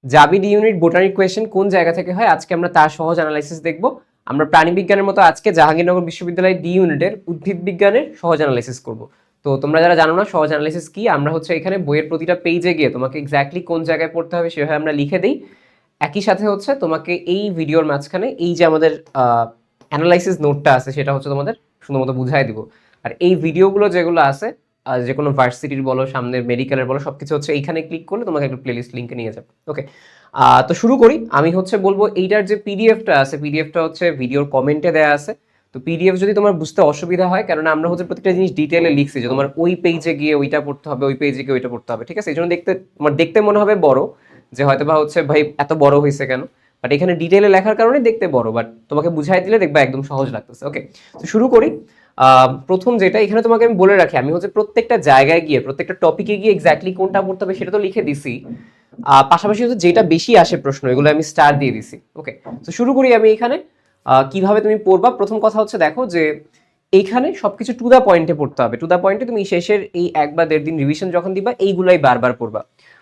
জাবি D unit botanic question কোন জায়গা থেকে হয় আজকে আমরা তার সহজ অ্যানালাইসিস দেখব। আমরা প্রাণীবিজ্ঞানের মতো আজকে জাহাঙ্গীরনগর বিশ্ববিদ্যালয় ডি ইউনিটের উদ্ভিদ বিজ্ঞানের সহজ অ্যানালাইসিস করব। তো তোমরা যারা জানো না সহজ অ্যানালাইসিস কি, আমরা হচ্ছে এখানে বইয়ের প্রতিটা পেজে গিয়ে তোমাকে এক্স্যাক্টলি কোন জায়গায় পড়তে হবে সেভাবে আমরা লিখে দিই। একই সাথে হচ্ছে তোমাকে এই ভিডিওর মাঝখানে এই যে আমাদের অ্যানালাইসিস নোটটা আছে সেটা হচ্ছে তোমাদের সুন্দর মতো বুঝাই দিব। আর এই ভিডিওগুলো যেগুলো আছে যে কোনো ভার্সিটির বলো সামনের মেডিকেলের বলো সবকিছু হচ্ছে এইখানে ক্লিক করলে তোমাকে একটা প্লেলিস্ট লিঙ্কে নিয়ে যাবে। ওকে, তো শুরু করি। আমি হচ্ছে বলবো এইটার যে পিডিএফটা আছে, পিডিএফটা হচ্ছে ভিডিওর কমেন্টে দেওয়া আছে। তো পিডিএফ যদি তোমার বুঝতে অসুবিধা হয়, কেননা আমরা হচ্ছে প্রত্যেকটা জিনিস ডিটেলে লিখছি যে তোমার ওই পেজে গিয়ে ওইটা পড়তে হবে, ওই পেজে গিয়ে ওইটা পড়তে হবে, ঠিক আছে? এই জন্য দেখতে মনে হবে বড়, যে হয়তো বা হচ্ছে ভাই এত বড় হয়েছে কেন, বাট এখানে ডিটেলে লেখার কারণে দেখতে বড়, বাট তোমাকে বুঝাই দিলে দেখবা একদম সহজ লাগতেছে। ওকে, তো শুরু করি। প্রথম যেটা এখানে তোমাকে আমি বলে রাখি, আমি হচ্ছে প্রত্যেকটা জায়গায় গিয়ে প্রত্যেকটা টপিকে গিয়ে এক্স্যাক্টলি কোনটা পড়তে হবে সেটা তো লিখে দিছি, পাশাপাশি হচ্ছে যেটা বেশি আসে প্রশ্ন এগুলো আমি স্টার দিয়ে দিছি। ওকে, তো শুরু করি আমি এখানে। কিভাবে তুমি পড়বা, প্রথম কথা হচ্ছে দেখো যে এইখানে সবকিছু টু দা পয়েন্টে পড়তে হবে। টু দা পয়েন্টে তুমি শেষের এই 1 বা 1.5 দিন রিভিশন যখন দিবা এইগুলাই বারবার পড়বা।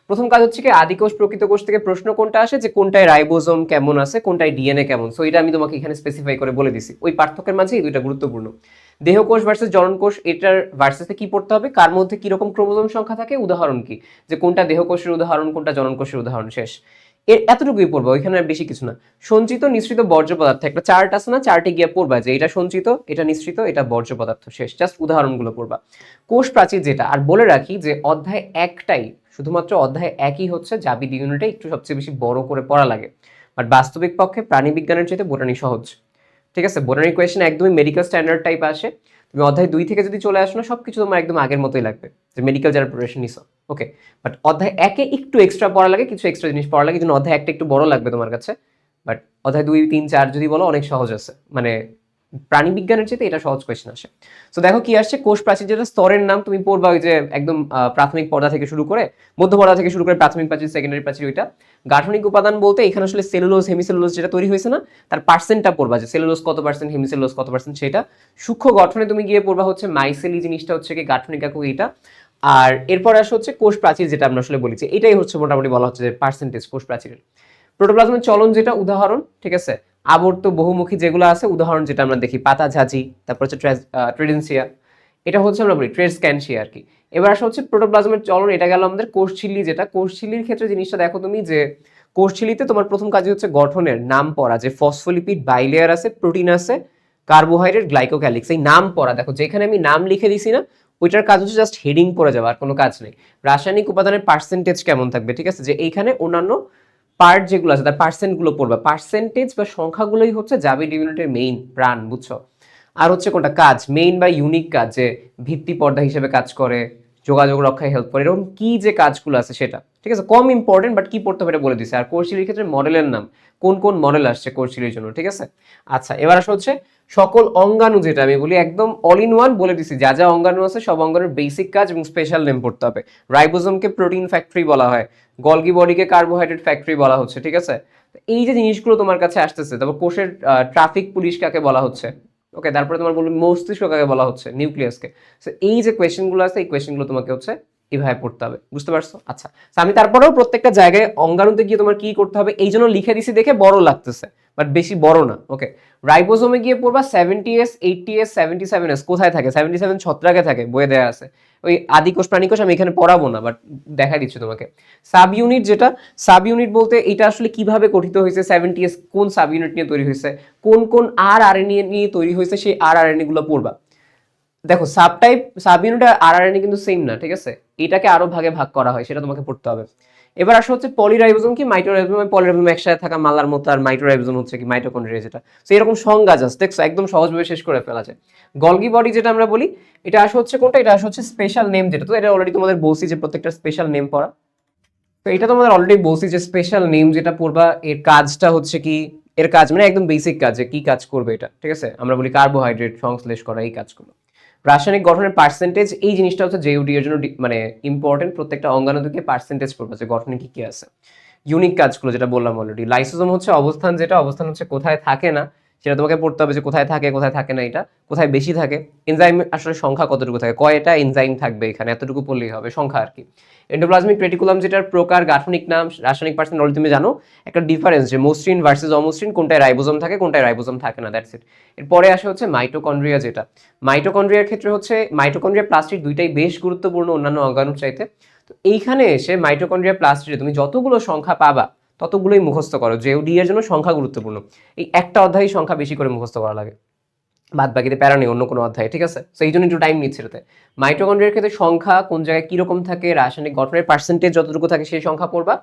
প্রথম কাজ হচ্ছে কি আদিকোষ প্রকৃত কোষ থেকে প্রশ্ন কোনটা আসে, যে কোনটায় রাইবোজোম কেমন আছে, কোনটায় ডিএনএ কেমন। সো এটা আমি তোমাকে এখানে স্পেসিফাই করে বলে দিছি। ওই পার্থক্যের মাঝে এই দুইটা গুরুত্বপূর্ণ। দেহকোষ ভার্সেস জননকোষ, এটার ভার্সেসে কি পড়তে হবে, কার মধ্যে কিরকম ক্রোমোজোম সংখ্যা থাকে, উদাহরণ কি, যে কোনটা দেহকোষের উদাহরণ, কোনটা জননকোষের উদাহরণ, শেষ। এর এতটুকুই পড়বা, ওইখানে আর বেশি কিছু না। সঞ্চিত নিঃসৃত বর্জ্য পদার্থ একটা চার্ট আছে না, চার্টে গিয়ে পড়বা যে এটা সঞ্চিত, এটা নিঃসৃত, এটা বর্জ্য পদার্থ, শেষ। জাস্ট উদাহরণগুলো পড়বা। কোষ প্রাচীর যেটা, আর বলে রাখি যে অধ্যায় একটাই, শুধুমাত্র অধ্যায় একই হচ্ছে জাবি ডি ইউনিটে একটু সবচেয়ে বেশি বড় করে পড়া লাগে, বাট বাস্তবিক পক্ষে প্রাণী বিজ্ঞানের চাইতে বোটানি সহজ। ঠিক আছে, বোটানি কোয়েশ্চেন একদমই মেডিকেল স্ট্যান্ডার্ড টাইপ আসে। তুমি অধ্যায় 2 থেকে যদি চলে আসো না, সবকিছু তোমার একদম আগের মতোই লাগবে, যে মেডিকেল যারা প্রিপারেশন নিছো। ওকে, বাট অধ্যায় 1-এ একটু এক্সট্রা পড়া লাগে, কিছু এক্সট্রা জিনিস পড়া লাগে, জন্য অধ্যায় 1টা একটু বড় লাগবে তোমার কাছে। বাট অধ্যায় 2, 3, 4 যদি বলো অনেক সহজ আছে, মানে প্রাণী বিজ্ঞানের চেয়ে এটা সহজ কোয়েশ্চেন আসে। তো দেখো কি আসছে, কোষ প্রাচীর যেটা স্তরের নাম তুমি পড়বা ওই যে একদম প্রাথমিক পর্দা থেকে শুরু করে, মধ্য পর্দা থেকে শুরু করে প্রাথমিক প্রাচীর, সেকেন্ডারি প্রাচীর, ওইটা। গাঠনিক উপাদান বলতে এখানে আসলে সেলুলোজ হেমিসেলুলোজ যেটা তৈরি হয়েছে না, তার পার্সেন্টটা পড়বা, যে সেলুলোজ কত পার্সেন্ট, হেমিসেলুলোজ কত পার্সেন্ট, সেটা। সূক্ষ্ম গঠনে তুমি গিয়ে পড়বা হচ্ছে মাইসেলি জিনিসটা হচ্ছে কি গাঠনিক একক, এইটা। আর এরপর আসে হচ্ছে কোষ প্রাচীর, যেটা আমরা আসলে বলেছি এটাই হচ্ছে মোটামুটি বলা হচ্ছে যে পার্সেন্টেজ কোষ প্রাচীরের। প্রোটোপ্লাজমের চলন যেটা উদাহরণ, ঠিক আছে। আবর্ত বহুমুখী যেগুলো আছে উদাহরণ যেটা আমরা দেখি পাতা ঝাঁঝি, তারপর হচ্ছে ট্রেডেন্সিয়া, এটা হচ্ছে আমরা বলি ট্রেডস্ক্যানসিয়া আর কি। এবার আসা হচ্ছে প্রোটোপ্লাজমের চলন, এটা গেল আমাদের কোষ ঝিল্লি, যেটা কোষ ঝিল্লির ক্ষেত্রে জিনিসটা দেখো তুমি যে কোষ ঝিল্লিতে তোমার প্রথম কাজই হচ্ছে গঠনের নাম পড়া, যে ফসফোলিপিড বাইলেয়ার আছে, প্রোটিন আছে, কার্বোহাইড্রেট, গ্লাইকোক্যালিক্স, এই নাম পড়া। দেখো যেখানে আমি নাম লিখে দিছি না, ওইটার কাজ হচ্ছে জাস্ট হেডিং পড়ে যাওয়া, আর কোনো কাজ নেই। রাসায়নিক উপাদানের পার্সেন্টেজ কেমন থাকবে, ঠিক আছে, যে এইখানে অন্যান্য পার্ট যেগুলো আছে তার পার্সেন্টগুলো পড়বা। পার্সেন্টেজ বা সংখ্যাগুলোই হচ্ছে জাবি ইউনিটের মেইন প্রাণ, বুঝছো? আর হচ্ছে কোনটা কাজ, মেইন বা ইউনিক কাজ, যে ভিত্তি পর্দা হিসেবে কাজ করে, যোগাযোগ রক্ষায় হেল্প করে, এরকম কি যে কাজগুলো আছে সেটা, ঠিক আছে। কম ইম্পর্টেন্ট, বাট কি পড়তে হবে এটা বলে দিছে। আর কোর্সিলির ক্ষেত্রে মডেলের নাম, কোন কোন মডেল আসছে কোর্সিলির জন্য, ঠিক আছে। আচ্ছা, এবার আসা হচ্ছে সকল অঙ্গাণু, যেটা আমি বলি একদম অল ইন ওয়ান বলে দিছি, যা যা অঙ্গাণু আছে সব অঙ্গাণুর বেসিক কাজ এবং স্পেশাল নেম পড়তে হবে। রাইবোজোমকে প্রোটিন ফ্যাক্টরি বলা হয়, গলগি বডিকে কার্বোহাইড্রেট ফ্যাক্টরি বলা হচ্ছে, ঠিক আছে। এই যে জিনিসগুলো তোমার কাছে আসতেছে, তারপর কোষের ট্রাফিক পুলিশ কাকে বলা হচ্ছে, ওকে, তারপরে তোমার বলবো মস্তিষ্ক কাকে বলা হচ্ছে, নিউক্লিয়াসকে। সো এই যে কোয়েশ্চেনগুলো আছে এই কোয়েশ্চেনগুলো তোমাকে হচ্ছে এইভাবে পড়তে হবে, বুঝতে পারছো? আচ্ছা, আমি তারপরেও প্রত্যেকটা জায়গায় অঙ্গাণুতে গিয়ে তোমার কি করতে হবে এই জন্য লিখে দিছি দেখে বড় লাগতেছে, বাট বেশি বড় না। ওকে, রাইবোজোমে গিয়ে পড়বা 70S, 80S, 77S কোথায় থাকে, 77 ছত্রাকে থাকে, বইয়ে দেওয়া আছে। ওই আদিকোষ প্রাণীকোষ আমি এখানে পড়াবো না, বাট দেখা দিচ্ছি তোমাকে। সাব ইউনিট যেটা, সাব ইউনিট বলতে এটা আসলে কিভাবে গঠিত হয়েছে, 70S কোন সাব ইউনিট নিয়ে তৈরি হয়েছে, কোন কোন আর আরএনএ নিয়ে তৈরি হয়েছে, সেই আর আরএনএ গুলো পড়বা। দেখো সাব টাইপ, সাব ইউনিট আর আরএনএ কিন্তু সেম না, ঠিক আছে, এটাকে আরো ভাগে ভাগ করা হয়, সেটা তোমাকে পড়তে হবে। এবার আসা হচ্ছে পলিরাইবোজোম কি মাইটোরাইবোজোম, পলিরাইবোজোম একসাথে থাকা মালার মতো, আর মাইটোরাইবোজোম হচ্ছে কি মাইটোকন্ড্রিয়া, যেটা। তো এরকম সংজ্ঞা জাস্ট দেখছো একদম সহজভাবে শেষ করে ফেলা যায়। গলগি বডি যেটা আমরা বলি, এটা আসা হচ্ছে কোনটা, এটা আসা হচ্ছে স্পেশাল নেম, যেটা তো এটা অলরেডি তোমাদের বলছি যে প্রত্যেকটা স্পেশাল নেম পড়া। তো এটা তোমাদের অলরেডি বলছি যে স্পেশাল নেম যেটা পড়বা, এর কাজটা হচ্ছে কি, এর কাজ মানে একদম বেসিক কাজ, যে কি কাজ করবে এটা, ঠিক আছে। আমরা বলি কার্বোহাইড্রেট সংশ্লেষ করা, এই কাজগুলো। রাসায়নিক গঠনের পার্সেন্টেজ, এই জিনিসটা হচ্ছে জেইউডি এর জন্য মানে ইম্পর্টেন্ট, প্রত্যেকটা অঙ্গাণু থেকে পার্সেন্টেজ পড়বে যে গঠনে কি কি আছে। ইউনিক কাজগুলো যেটা বললাম অলরেডি, লাইসোজোম হচ্ছে অবস্থান, যেটা অবস্থান হচ্ছে কোথায় থাকে না, সেটা তোমাকে পড়তে হবে যে কোথায় থাকে না, এটা কোথায় বেশি থাকে। এনজাইম আসলে সংখ্যা কতটুকু থাকে, কয়টা এনজাইম থাকবে এখানে, এতটুকু পড়লেই হবে, সংখ্যা আর কি। এন্ডোপ্লাজমিক রেটিকুলাম যেটার প্রকার, গাঠনিক নাম, রাসায়নিক পার্সেন্ট অলরেডি তুমি জানো। একটা ডিফারেন্স যে মসৃণ ভার্সেস অমসৃণ, কোনটায় রাইবোজোম থাকে কোনটায় রাইবোজোম থাকে না, দ্যাটস ইট। এরপরে আসে হচ্ছে মাইটোকন্ড্রিয়া, যেটা মাইটোকন্ড্রিয়ার ক্ষেত্রে হচ্ছে মাইটোকন্ড্রিয়া প্লাস্টিড দুইটাই বেশ গুরুত্বপূর্ণ অন্যান্য অর্গাণুর চাইতে। তো এইখানে এসে মাইটোকন্ড্রিয়া প্লাস্টিডে তুমি যতগুলো সংখ্যা পাবা ততগুলোই মুখস্থ করো, যে ডি এর জন্য সংখ্যা গুরুত্বপূর্ণ। এই একটা অধ্যায় সংখ্যা বেশি করে মুখস্থ করা লাগে, বাদ বাকিতে প্যারা নেই অন্য কোনো অধ্যায়, ঠিক আছে। তো এই জন্য একটু টাইম নিচ্ছে এটাতে। মাইটোকন্ড্রিয়ার ক্ষেত্রে সংখ্যা কোন জায়গায় কিরকম থাকে, রাসায়নিক গঠনের পার্সেন্টেজ যতটুকু থাকে সেই সংখ্যা পড়বা।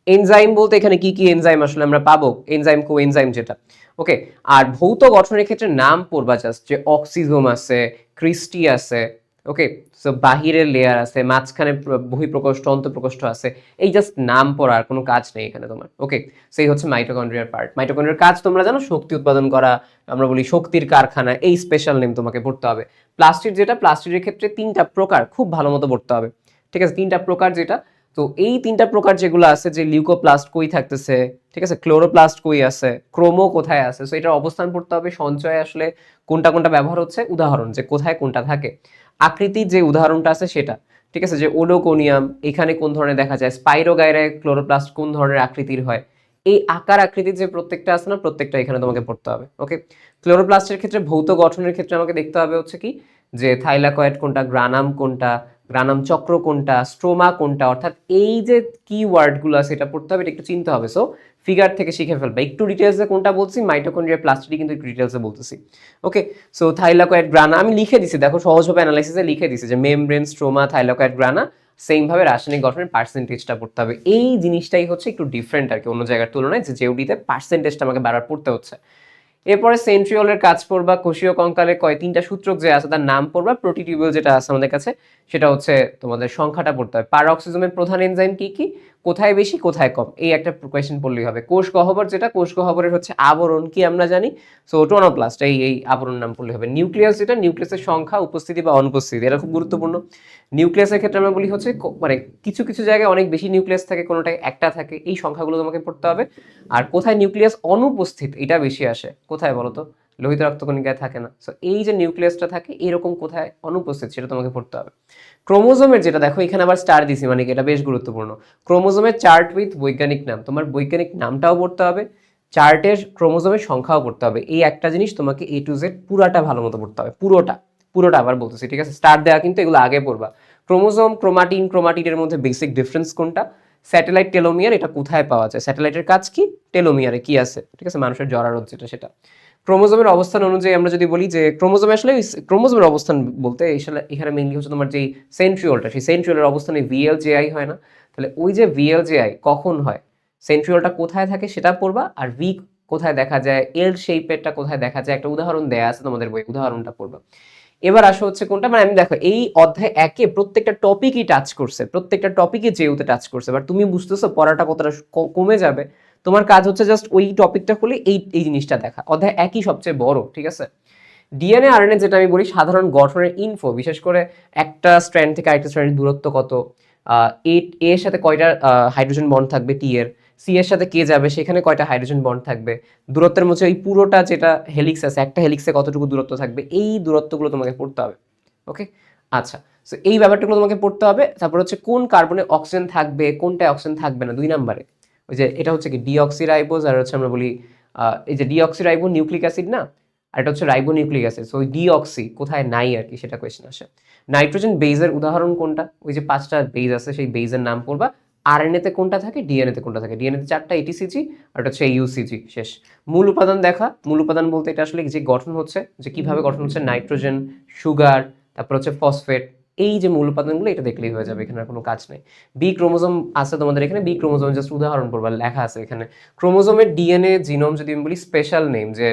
এনজাইম বলতে এখানে কি কি এনজাইম আসলে আমরা পাবো, এনজাইম কো এনজাইম যেটা, ওকে। আর ভৌত গঠনের ক্ষেত্রে নাম পড়বা জাস্ট, যে অক্সিজোম আছে, ক্রিস্টি আছে, ওকে। সো বাহিরের লেয়ার আছে, মাঝখানে বহিঃপ্রকোষ্ঠ, অন্তঃপ্রকোষ্ঠ আছে, এই জাস্ট নাম পড়ার কোনো কাজ নেই এখানে তোমার, ওকে। সেই হচ্ছে মাইটোকন্ড্রিয়ার পার্ট। মাইটোকন্ড্রিয়ার কাজ তোমরা জানো, শক্তি উৎপাদন করা, আমরা বলি শক্তির কারখানা, এই স্পেশাল নেম তোমাকে পড়তে হবে। প্লাস্টিড যেটা, প্লাস্টিডের ক্ষেত্রে তিনটা প্রকার খুব ভালো মতো পড়তে হবে, ঠিক আছে, তিনটা প্রকার যেটা। তো এই তিনটা প্রকার যেগুলো আছে, যে লিউকোপ্লাস্ট কই থাকতেছে, ঠিক আছে, ক্লোরোপ্লাস্ট কই আছে, ক্রোমো কোথায় আছে, সো এটার অবস্থান পড়তে হবে, সঞ্চয় আসলে কোনটা কোনটা ব্যবহার হচ্ছে, উদাহরণ যে কোথায় কোনটা থাকে, আকৃতির যে উদাহরণটা আছে সেটা, ঠিক আছে, যে ওডোকোনিয়াম এখানে কোন ধরনের দেখা যায়, স্পাইরোগাইরায় ক্লোরোপ্লাস্ট কোন ধরনের আকৃতির হয়, এই আকার আকৃতির যে প্রত্যেকটা আছে না, প্রত্যেকটা এখানে তোমাকে পড়তে হবে, ওকে। ক্লোরোপ্লাস্টের ক্ষেত্রে ভৌত গঠনের ক্ষেত্রে আমাকে দেখতে হবে হচ্ছে কি, যে থাইলাকয়েড কোনটা, গ্রানাম কোনটা, গ্রানাম চক্র কোনটা, স্ট্রোমা কোনটা, অর্থাৎ এই যে কি ওয়ার্ডগুলো আছে এটা পড়তে হবে, এটা একটু চিনতে হবে। সো ফিগার থেকে শিখে ফেলবে, একটু ডিটেলসে কোনটা বলছি, মাইটোকন্ড্রিয়া প্লাস্টিডি কিন্তু একটু ডিটেলসে বলতেছি, ওকে। সো থাইলাকয়েড গ্রানা আমি লিখে দিছি, দেখো সহজভাবে অ্যানালাইসিসে লিখে দিছি, যে মেমব্রেন, স্ট্রোমা, থাইলাকয়েড গ্রানা, সেম ভাবে রাসায়নিক গঠনের পার্সেন্টেজটা পড়তে হবে। এই জিনিসটাই হচ্ছে একটু ডিফারেন্ট আর কি অন্য জায়গার তুলনায়, যে জেউডিতে পার্সেন্টেজটা আমাকে বারবার পড়তে হচ্ছে। এরপরে সেন্ট্রিওলের কাজ পড়বা, কোষীয় কঙ্কালে কয় তিনটা সূত্রক যে আছে তার নাম পড়বা, প্রোটিটিউবুল যেটা আছে আমাদের কাছে সেটা হচ্ছে তোমাদের সংখ্যাটা পড়তে হবে। পারঅক্সিজমের প্রধান এনজাইম কি কি, কোথায় বেশি কোথায় কম, এই একটা কোয়েশ্চেন পড়লেই হবে। কোষ গহ্বর যেটা, কোষ গহ্বরের হচ্ছে আবরণ কি আমরা জানি, সো টোনোপ্লাস্ট, এই আবরণ নাম পড়লে হবে। নিউক্লিয়াস যেটা, নিউক্লিয়াসের সংখ্যা, উপস্থিতি বা অনুপস্থিতি, এটা খুব গুরুত্বপূর্ণ। নিউক্লিয়াসের ক্ষেত্রে আমরা বলি হচ্ছে মানে কিছু কিছু জায়গায় অনেক বেশি নিউক্লিয়াস থাকে, কোনোটায় একটা থাকে, এই সংখ্যাগুলো তোমাকে পড়তে হবে। আর কোথায় নিউক্লিয়াস অনুপস্থিত এটা বেশি আসে, কোথায় বলো তো, লোহিত রক্তকণিকায় থাকে না, সো এই যে নিউক্লিয়াসটা থাকে এরকম কোথায় অনুপস্থিত সেটা তোমাকে পড়তে হবে। ক্রোমোজোমের যেটা দেখো এখানে আবার স্টার দিছি, মানে এটা বেশ গুরুত্বপূর্ণ। ক্রোমোজোমের চার্ট উইথ বৈজ্ঞানিক নাম, তোমার বৈজ্ঞানিক নামটাও পড়তে হবে, চার্টের ক্রোমোজোমের সংখ্যাও পড়তে হবে। এই একটা জিনিস তোমাকে A to Z পুরাটা ভালো মতো পড়তে হবে, পুরোটা পুরোটা আবার বলতেছি, ঠিক আছে, স্টার দেওয়া কিন্তু এগুলো আগে পড়বা। ক্রোমোজোম, ক্রোমাটিন, ক্রোমাটিডের মধ্যে বেসিক ডিফারেন্স কোনটা, স্যাটেলাইট, টেলোমিয়ার, এটা কোথায় পাওয়া যায়, স্যাটেলাইটের কাজ কি, টেলোমিয়ারে কি আছে, ঠিক আছে, মানুষের জরারোধ যেটা সেটা। ক্রোমোজোমের অবস্থান অনুযায়ী আমরা যদি বলি যে ক্রোমোজোমে আসলে ক্রোমোজোমের অবস্থান বলতে এখানে মেইনলি হচ্ছে তোমার যেই সেন্ট্রিওলটা, সেই সেন্ট্রিওলের অবস্থানে VLJI হয় না, তাহলে ওই যে VLJI কখন হয়, সেন্ট্রিওলটা কোথায় থাকে সেটা পড়বা, আর ভি কোথায় দেখা যায়, এল শেপেরটা কোথায় দেখা যায়, একটা উদাহরণ দেয়া আছে তোমাদের বই, উদাহরণটা পড়বা। এবার আসো হচ্ছে কোনটা, মানে আমি দেখো এই অধ্যায় একে প্রত্যেকটা টপিকই টাচ করছে, প্রত্যেকটা টপিকই যেহেতু টাচ করছে, বাট তুমি বুঝতেছো পড়াটা কতটা কমে যাবে, তোমার কাজ হচ্ছে জাস্ট ওই টপিকটা খুলে এই এই জিনিসটা দেখা, অধ্যায় একই সবচেয়ে বড়, ঠিক আছে। ডিএনএ আরএনএ যেটা আমি বলি সাধারণ গঠনের ইনফো, বিশেষ করে একটা স্ট্র্যান্ড থেকে আরেকটা স্ট্র্যান্ডের দূরত্ব কত, এ এর সাথে কয়টা হাইড্রোজেন বন্ড থাকবে, টি এর, সি এর সাথে কে যাবে সেখানে কয়টা হাইড্রোজেন বন্ড থাকবে, দূরত্বের মধ্যে এই পুরোটা যেটা হেলিক্স আছে একটা হেলিক্সে কতটুকু দূরত্ব থাকবে, এই দূরত্বগুলো তোমাকে পড়তে হবে, ওকে। আচ্ছা, সো এই ব্যাপারটাগুলো তোমাকে পড়তে হবে। তারপর হচ্ছে কোন কার্বনে অক্সিজেন থাকবে, কোনটায় অক্সিজেন থাকবে না, 2 নম্বরে ওই যে এটা হচ্ছে কি ডিঅক্সিরাইবোজ, আর হচ্ছে আমরা বলি এই যে ডিঅক্সিরাইবো নিউক্লিক অ্যাসিড না, আর এটা হচ্ছে রাইবো নিউক্লিক অ্যাসিড, সো ওই ডিঅক্সি কোথায় নাই আর কি, সেটা কোয়েশ্চেন আসে। নাইট্রোজেন বেজের উদাহরণ কোনটা, ওই যে 5টা বেজ আছে সেই বেজের নাম পড়বা। আরএনএ তে কোনটা থাকে, ডিএনএ তে কোনটা থাকে, ডিএনএ তে 4টা ATCG, আর এটা হচ্ছে ইউসিজি, শেষ। মূল উপাদান দেখা, মূল উপাদান বলতে এটা আসলে যে গঠন হচ্ছে, যে কিভাবে গঠন হচ্ছে, নাইট্রোজেন, সুগার, তারপর হচ্ছে ফসফেট, এই যে মূল উপাদানগুলো এটা দেখলেই হয়ে যাবে, এখানে আর কোনো কাজ নেই। বি ক্রোমোজোম আছে তোমাদের এখানে, বি ক্রোমোজোম জাস্ট উদাহরণ পড়বা, লেখা আছে এখানে। ক্রোমোজোমের ডিএনএ জিনোম যদি আমি বলি স্পেশাল নেম, যে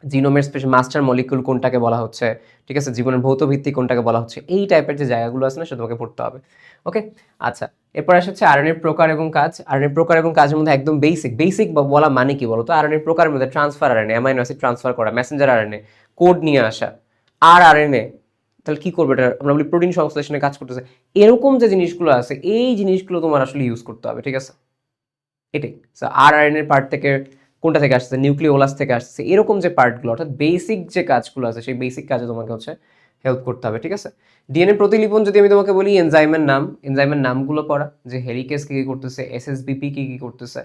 জিনোমের স্পেশাল মাস্টার মলিকিউল কোনটাকে বলা হচ্ছে, ঠিক আছে, জীবনের ভৌত ভিত্তি কোনটাকে বলা হচ্ছে, এই টাইপের যে জায়গাগুলো আছে না সেটা তোমাকে পড়তে হবে, ওকে। আচ্ছা, এরপর আসছে আরএনএর প্রকার এবং কাজ। আরএনএর প্রকার এবং কাজের মধ্যে একদম বেসিক বলা মানে কি বলো তো, আরএনএর প্রকারের মধ্যে transfer RNA, amino acid transfer করা, মেসেঞ্জার আরএনএ, কোড নিয়ে আসা। আর আরএনএ তাহলে কি করবে, এটা আমরা বলি প্রোটিন সংশ্লেষণে কাজ করতেছে, এরকম যে জিনিসগুলো আছে এই জিনিসগুলো তোমার আসলে ইউজ করতে হবে, ঠিক আছে, এটাই। আর আরএনএর পার্ট থেকে কোনটা থেকে আসছে, নিউক্লিওলাস থেকে আসছে, এরকম যে পার্টগুলো অর্থাৎ বেসিক যে কাজগুলো আছে সেই বেসিক কাজে তোমাকে হচ্ছে হেল্প করতে হবে, ঠিক আছে। ডিএনএ প্রতিলিপন যদি আমি তোমাকে বলি এনজাইমের নামগুলো পড়া, যে হেলিকেস কি কি করতেছে, এসএসবিপি কি কি করতেছে,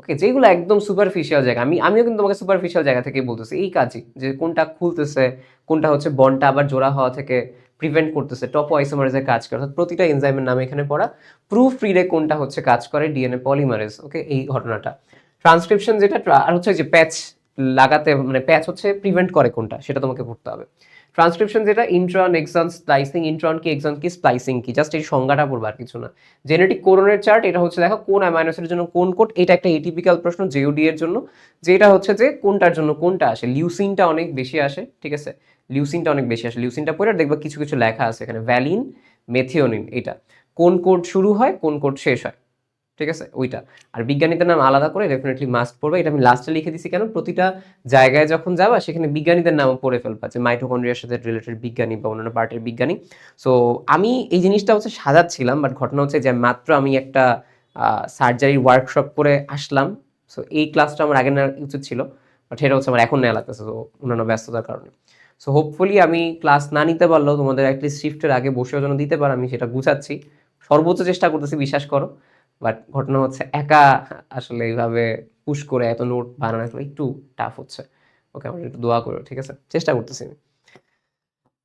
ওকে, যেগুলো একদম সুপারফিশিয়াল জায়গা। আমিও কিন্তু তোমাকে সুপারফিশিয়াল জায়গা থেকে বলতেছি এই কাজই, যে কোনটা খুলতেছে, কোনটা হচ্ছে বন্ডটা আবার জোড়া হওয়া থেকে প্রিভেন্ট করতেছে, টপো আইসোমারেজে কাজ করে, অর্থাৎ প্রতিটা এনজাইমের নাম এখানে পড়া। প্রুফ রিডে কোনটা হচ্ছে কাজ করে, ডিএনএ পলিমারেজ, ওকে, এই ঘটনাটা। ট্রান্সক্রিপশন যেটা, আর হচ্ছে যে প্যাচ লাগাতে, মানে প্যাচ হচ্ছে প্রিভেন্ট করে কোনটা, সেটা তোমাকে পড়তে হবে। ট্রান্সক্রিপশন যেটা, ইন্ট্রন, এক্সন, স্প্লাইসিং, ইন্ট্রন কি, এক্সন কি, স্প্লাইসিং কি, জাস্ট এই সংজ্ঞাটা পড়বা আর কিছু না। জেনেটিক কোডনের চার্ট, এটা হচ্ছে দেখো কোন অ্যামাইনো অ্যাসিডের জন্য কোন কোড, এটা একটা এটিপিক্যাল প্রশ্ন জেওডি এর জন্য, যেটা হচ্ছে যে কোনটার জন্য কোনটা আসে, লিউসিনটা অনেক বেশি আসে, ঠিক আছে, লিউসিনটা অনেক বেশি আসে, লিউসিনটা পড়ে দেখবা কিছু কিছু লেখা আছে এখানে, ভ্যালিন, মেথিওনিন, এটা কোন কোড শুরু হয় কোন কোড শেষ হয়, ঠিক আছে, ওইটা। আর বিজ্ঞানীদের নাম আলাদা করে ডেফিনেটলি মাস্ট পড়বে, এটা আমি লাস্টে লিখে দিছি কেন, প্রতিটা জায়গায় যখন যাবা সেখানে বিজ্ঞানীদের নামও পড়ে ফেলবা, যে মাইটোকন্ড্রিয়ার সাথে রিলেটেড বিজ্ঞানী বা অন্যান্য পার্টের বিজ্ঞানী। সো আমি এই জিনিসটা হচ্ছে সাজাচ্ছিলাম, বাট ঘটনা হচ্ছে যে মাত্র আমি একটা সার্জারি ওয়ার্কশপ করে আসলাম। সো এই ক্লাসটা আমার আগে নেওয়া উচিত ছিল, বাট সেটা হচ্ছে আমার এখন নেওয়া লাগতেছে, তো অন্যান্য ব্যস্ততার কারণে। সো হোপফুলি আমি ক্লাস না নিতে পারলেও তোমাদের অ্যাটলিস্ট শিফটের আগে বসেও যেন দিতে পারো, আমি সেটা গুছাচ্ছি, সর্বোচ্চ চেষ্টা করতেছি, বিশ্বাস করো। বাট ঘটনা হচ্ছে একা আসলে এইভাবে পুশ করে এত নোট বানানো একটু টাফ হচ্ছে। ওকে, আমার একটু দোয়া করো, ঠিক আছে, চেষ্টা করতেছি আমি।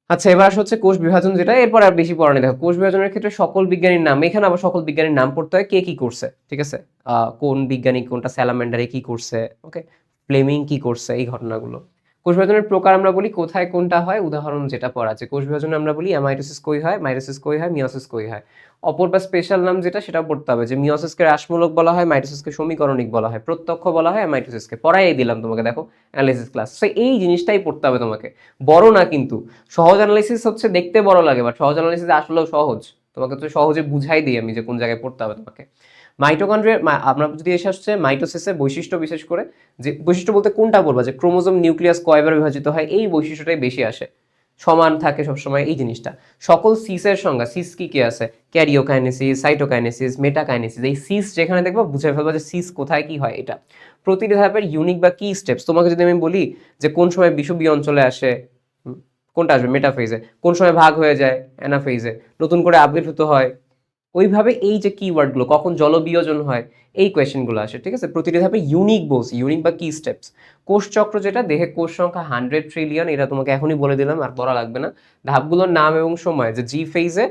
আচ্ছা, এবার আসা হচ্ছে কোষ বিভাজন, যেটা এরপর আর বেশি পড়া নেই। দেখো, কোষ বিভাজনের ক্ষেত্রে সকল বিজ্ঞানীর নাম, এখানে আবার সকল বিজ্ঞানীর নাম পড়তে হয়, কে কি করছে, ঠিক আছে, কোন বিজ্ঞানী কোনটা স্যালামেন্ডারে কি করছে, ওকে, ফ্লেমিং কি করছে, এই ঘটনাগুলো। কোষ বিভাজনের প্রকার আমরা বলি কোথায় কোনটা হয়, উদাহরণ যেটা পড়া আছে, কোষ বিভাজনে আমরা বলি অ্যামাইটোসিস কই হয়, মাইটোসিস কই হয়, মিওসিস কই হয়। অপর বা স্পেশাল নাম যেটা সেটা পড়তে হবে, যে মিওসিসকে রাসমূলক বলা হয়, মাইটোসিসকে সমীকরণিক বলা হয়, প্রত্যক্ষ বলা হয় মাইটোসিসকে, পড়াই দিলাম তোমাকে, দেখো অ্যানালাইসিস ক্লাস। সো এই জিনিসটাই পড়তে হবে তোমাকে, বড় না কিন্তু। সহজ অ্যানালাইসিস হচ্ছে দেখতে বড় লাগে, বাট সহজ অ্যানালাইসিস আসলেও সহজ, তোমাকে তো সহজে বুঝাই দিই আমি যে কোন জায়গায় পড়তে হবে তোমাকে। মাইটোকন্ড্রিয়া, আমরা যদি এসে আসছে মাইটোসিসের বৈশিষ্ট্য, বিশেষ করে যে বৈশিষ্ট্য বলতে কোনটা বলবো, যে ক্রোমোজোম নিউক্লিয়াস কয়বার বিভাজিত হয়, এই বৈশিষ্ট্যটাই বেশি আসে, সমান থাকে সবসময় এই জিনিসটা। সকল সিসের সংজ্ঞা, সিস কি কি আছে, ক্যারিওকাইনেসিস, সাইটোকাইনেসিস, মেটাকাইনেসিস, এই সিস যেখানে দেখবো বুঝে ফেলবো যে সিস কোথায় কি হয়। এটা প্রতিটি ধাপের ইউনিক বা কি স্টেপস। তোমাকে যদি আমি বলি যে কোন সময় বিষুবীয় অঞ্চলে আসে, কোনটা আসবে মেটাফেজে, কোন সময় ভাগ হয়ে যায় অ্যানাফেজে, নতুন করে আবির্ভূত হয়, ওইভাবে এই যে কিওয়ার্ডগুলো, কখন জলবিয়োজন হয়, এই কোয়েশ্চেনগুলো আসে, ঠিক আছে। প্রতিটি ধাপে ইউনিক বলছি, ইউনিক বা কি স্টেপস। কোষচক্র যেটা, দেহে কোষ সংখ্যা 100 ট্রিলিয়ন, এটা তোমাকে এখনই বলে দিলাম, আর বলা লাগবে না। ধাপগুলোর নাম এবং সময়, যে জি ফেজে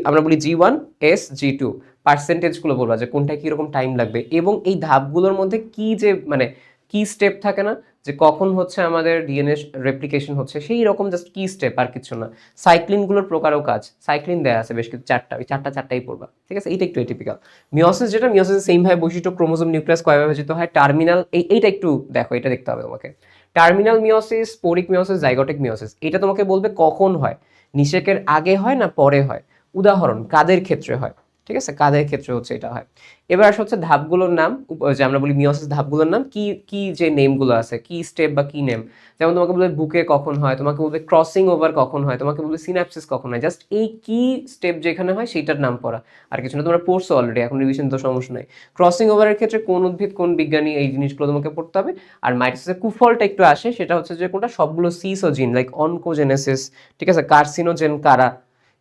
আমরা বলি G1, S, G2, পার্সেন্টেজগুলো বলবা যে কোনটায় কীরকম টাইম লাগবে, এবং এই ধাপগুলোর মধ্যে কি যে মানে কি স্টেপ থাকে না, যে কখন হচ্ছে আমাদের ডিএনএ রেপ্লিকেশন হচ্ছে, সেই রকম জাস্ট কি স্টেপ, আর কিছু না। সাইক্লিনগুলোর প্রকারও কাজ, সাইক্লিন দেয়া আছে বেশ কিছু, চারটা, ওই চারটাই পড়বা, ঠিক আছে। এইটা একটু এটিপিক্যাল। মিওসিস যেটা, মিওসিস সেম ভাবে বৈশিষ্ট্য, ক্রোমোজোম নিউক্লিয়াস কয়ভাবে বিভাজিত হয়, টার্মিনাল, এইটা একটু দেখো, এটা দেখতে হবে তোমাকে। Terminal meiosis, sporic meiosis, zygotic meiosis, এটা তোমাকে বলবে কখন হয়, নিষেকের আগে হয় না পরে হয়, উদাহরণ কাদের ক্ষেত্রে হয়, ঠিক আছে, কাদের ক্ষেত্রে হচ্ছে এটা হয়। এবার আসা হচ্ছে ধাপগুলোর নাম, যে আমরা বলি মিওসিস ধাপগুলোর নাম, কি কি যে নেমগুলো আছে, কি স্টেপ বা কি নেম। যেমন তোমাকে বলবে বুকে কখন হয়, তোমাকে বলবে ক্রসিং ওভার কখন হয়, তোমাকে বলবে সিনাপসিস কখন হয়, জাস্ট এই কি স্টেপ যেখানে হয় সেইটার নাম পড়া, আর কিছু না। তোমরা পড়ছো অলরেডি, এখন রিভিশন তো সমস্যা নাই। ক্রসিং ওভারের ক্ষেত্রে কোন উদ্ভিদ কোন বিজ্ঞানী, এই জিনিসগুলো তোমাকে পড়তে হবে। আর মাইটোসিসের কুফলটা একটু আসে, সেটা হচ্ছে যে কোনটা, সবগুলো সিসোজিন, লাইক অনকোজেনেসিস, ঠিক আছে, কার্সিনোজেন কারা,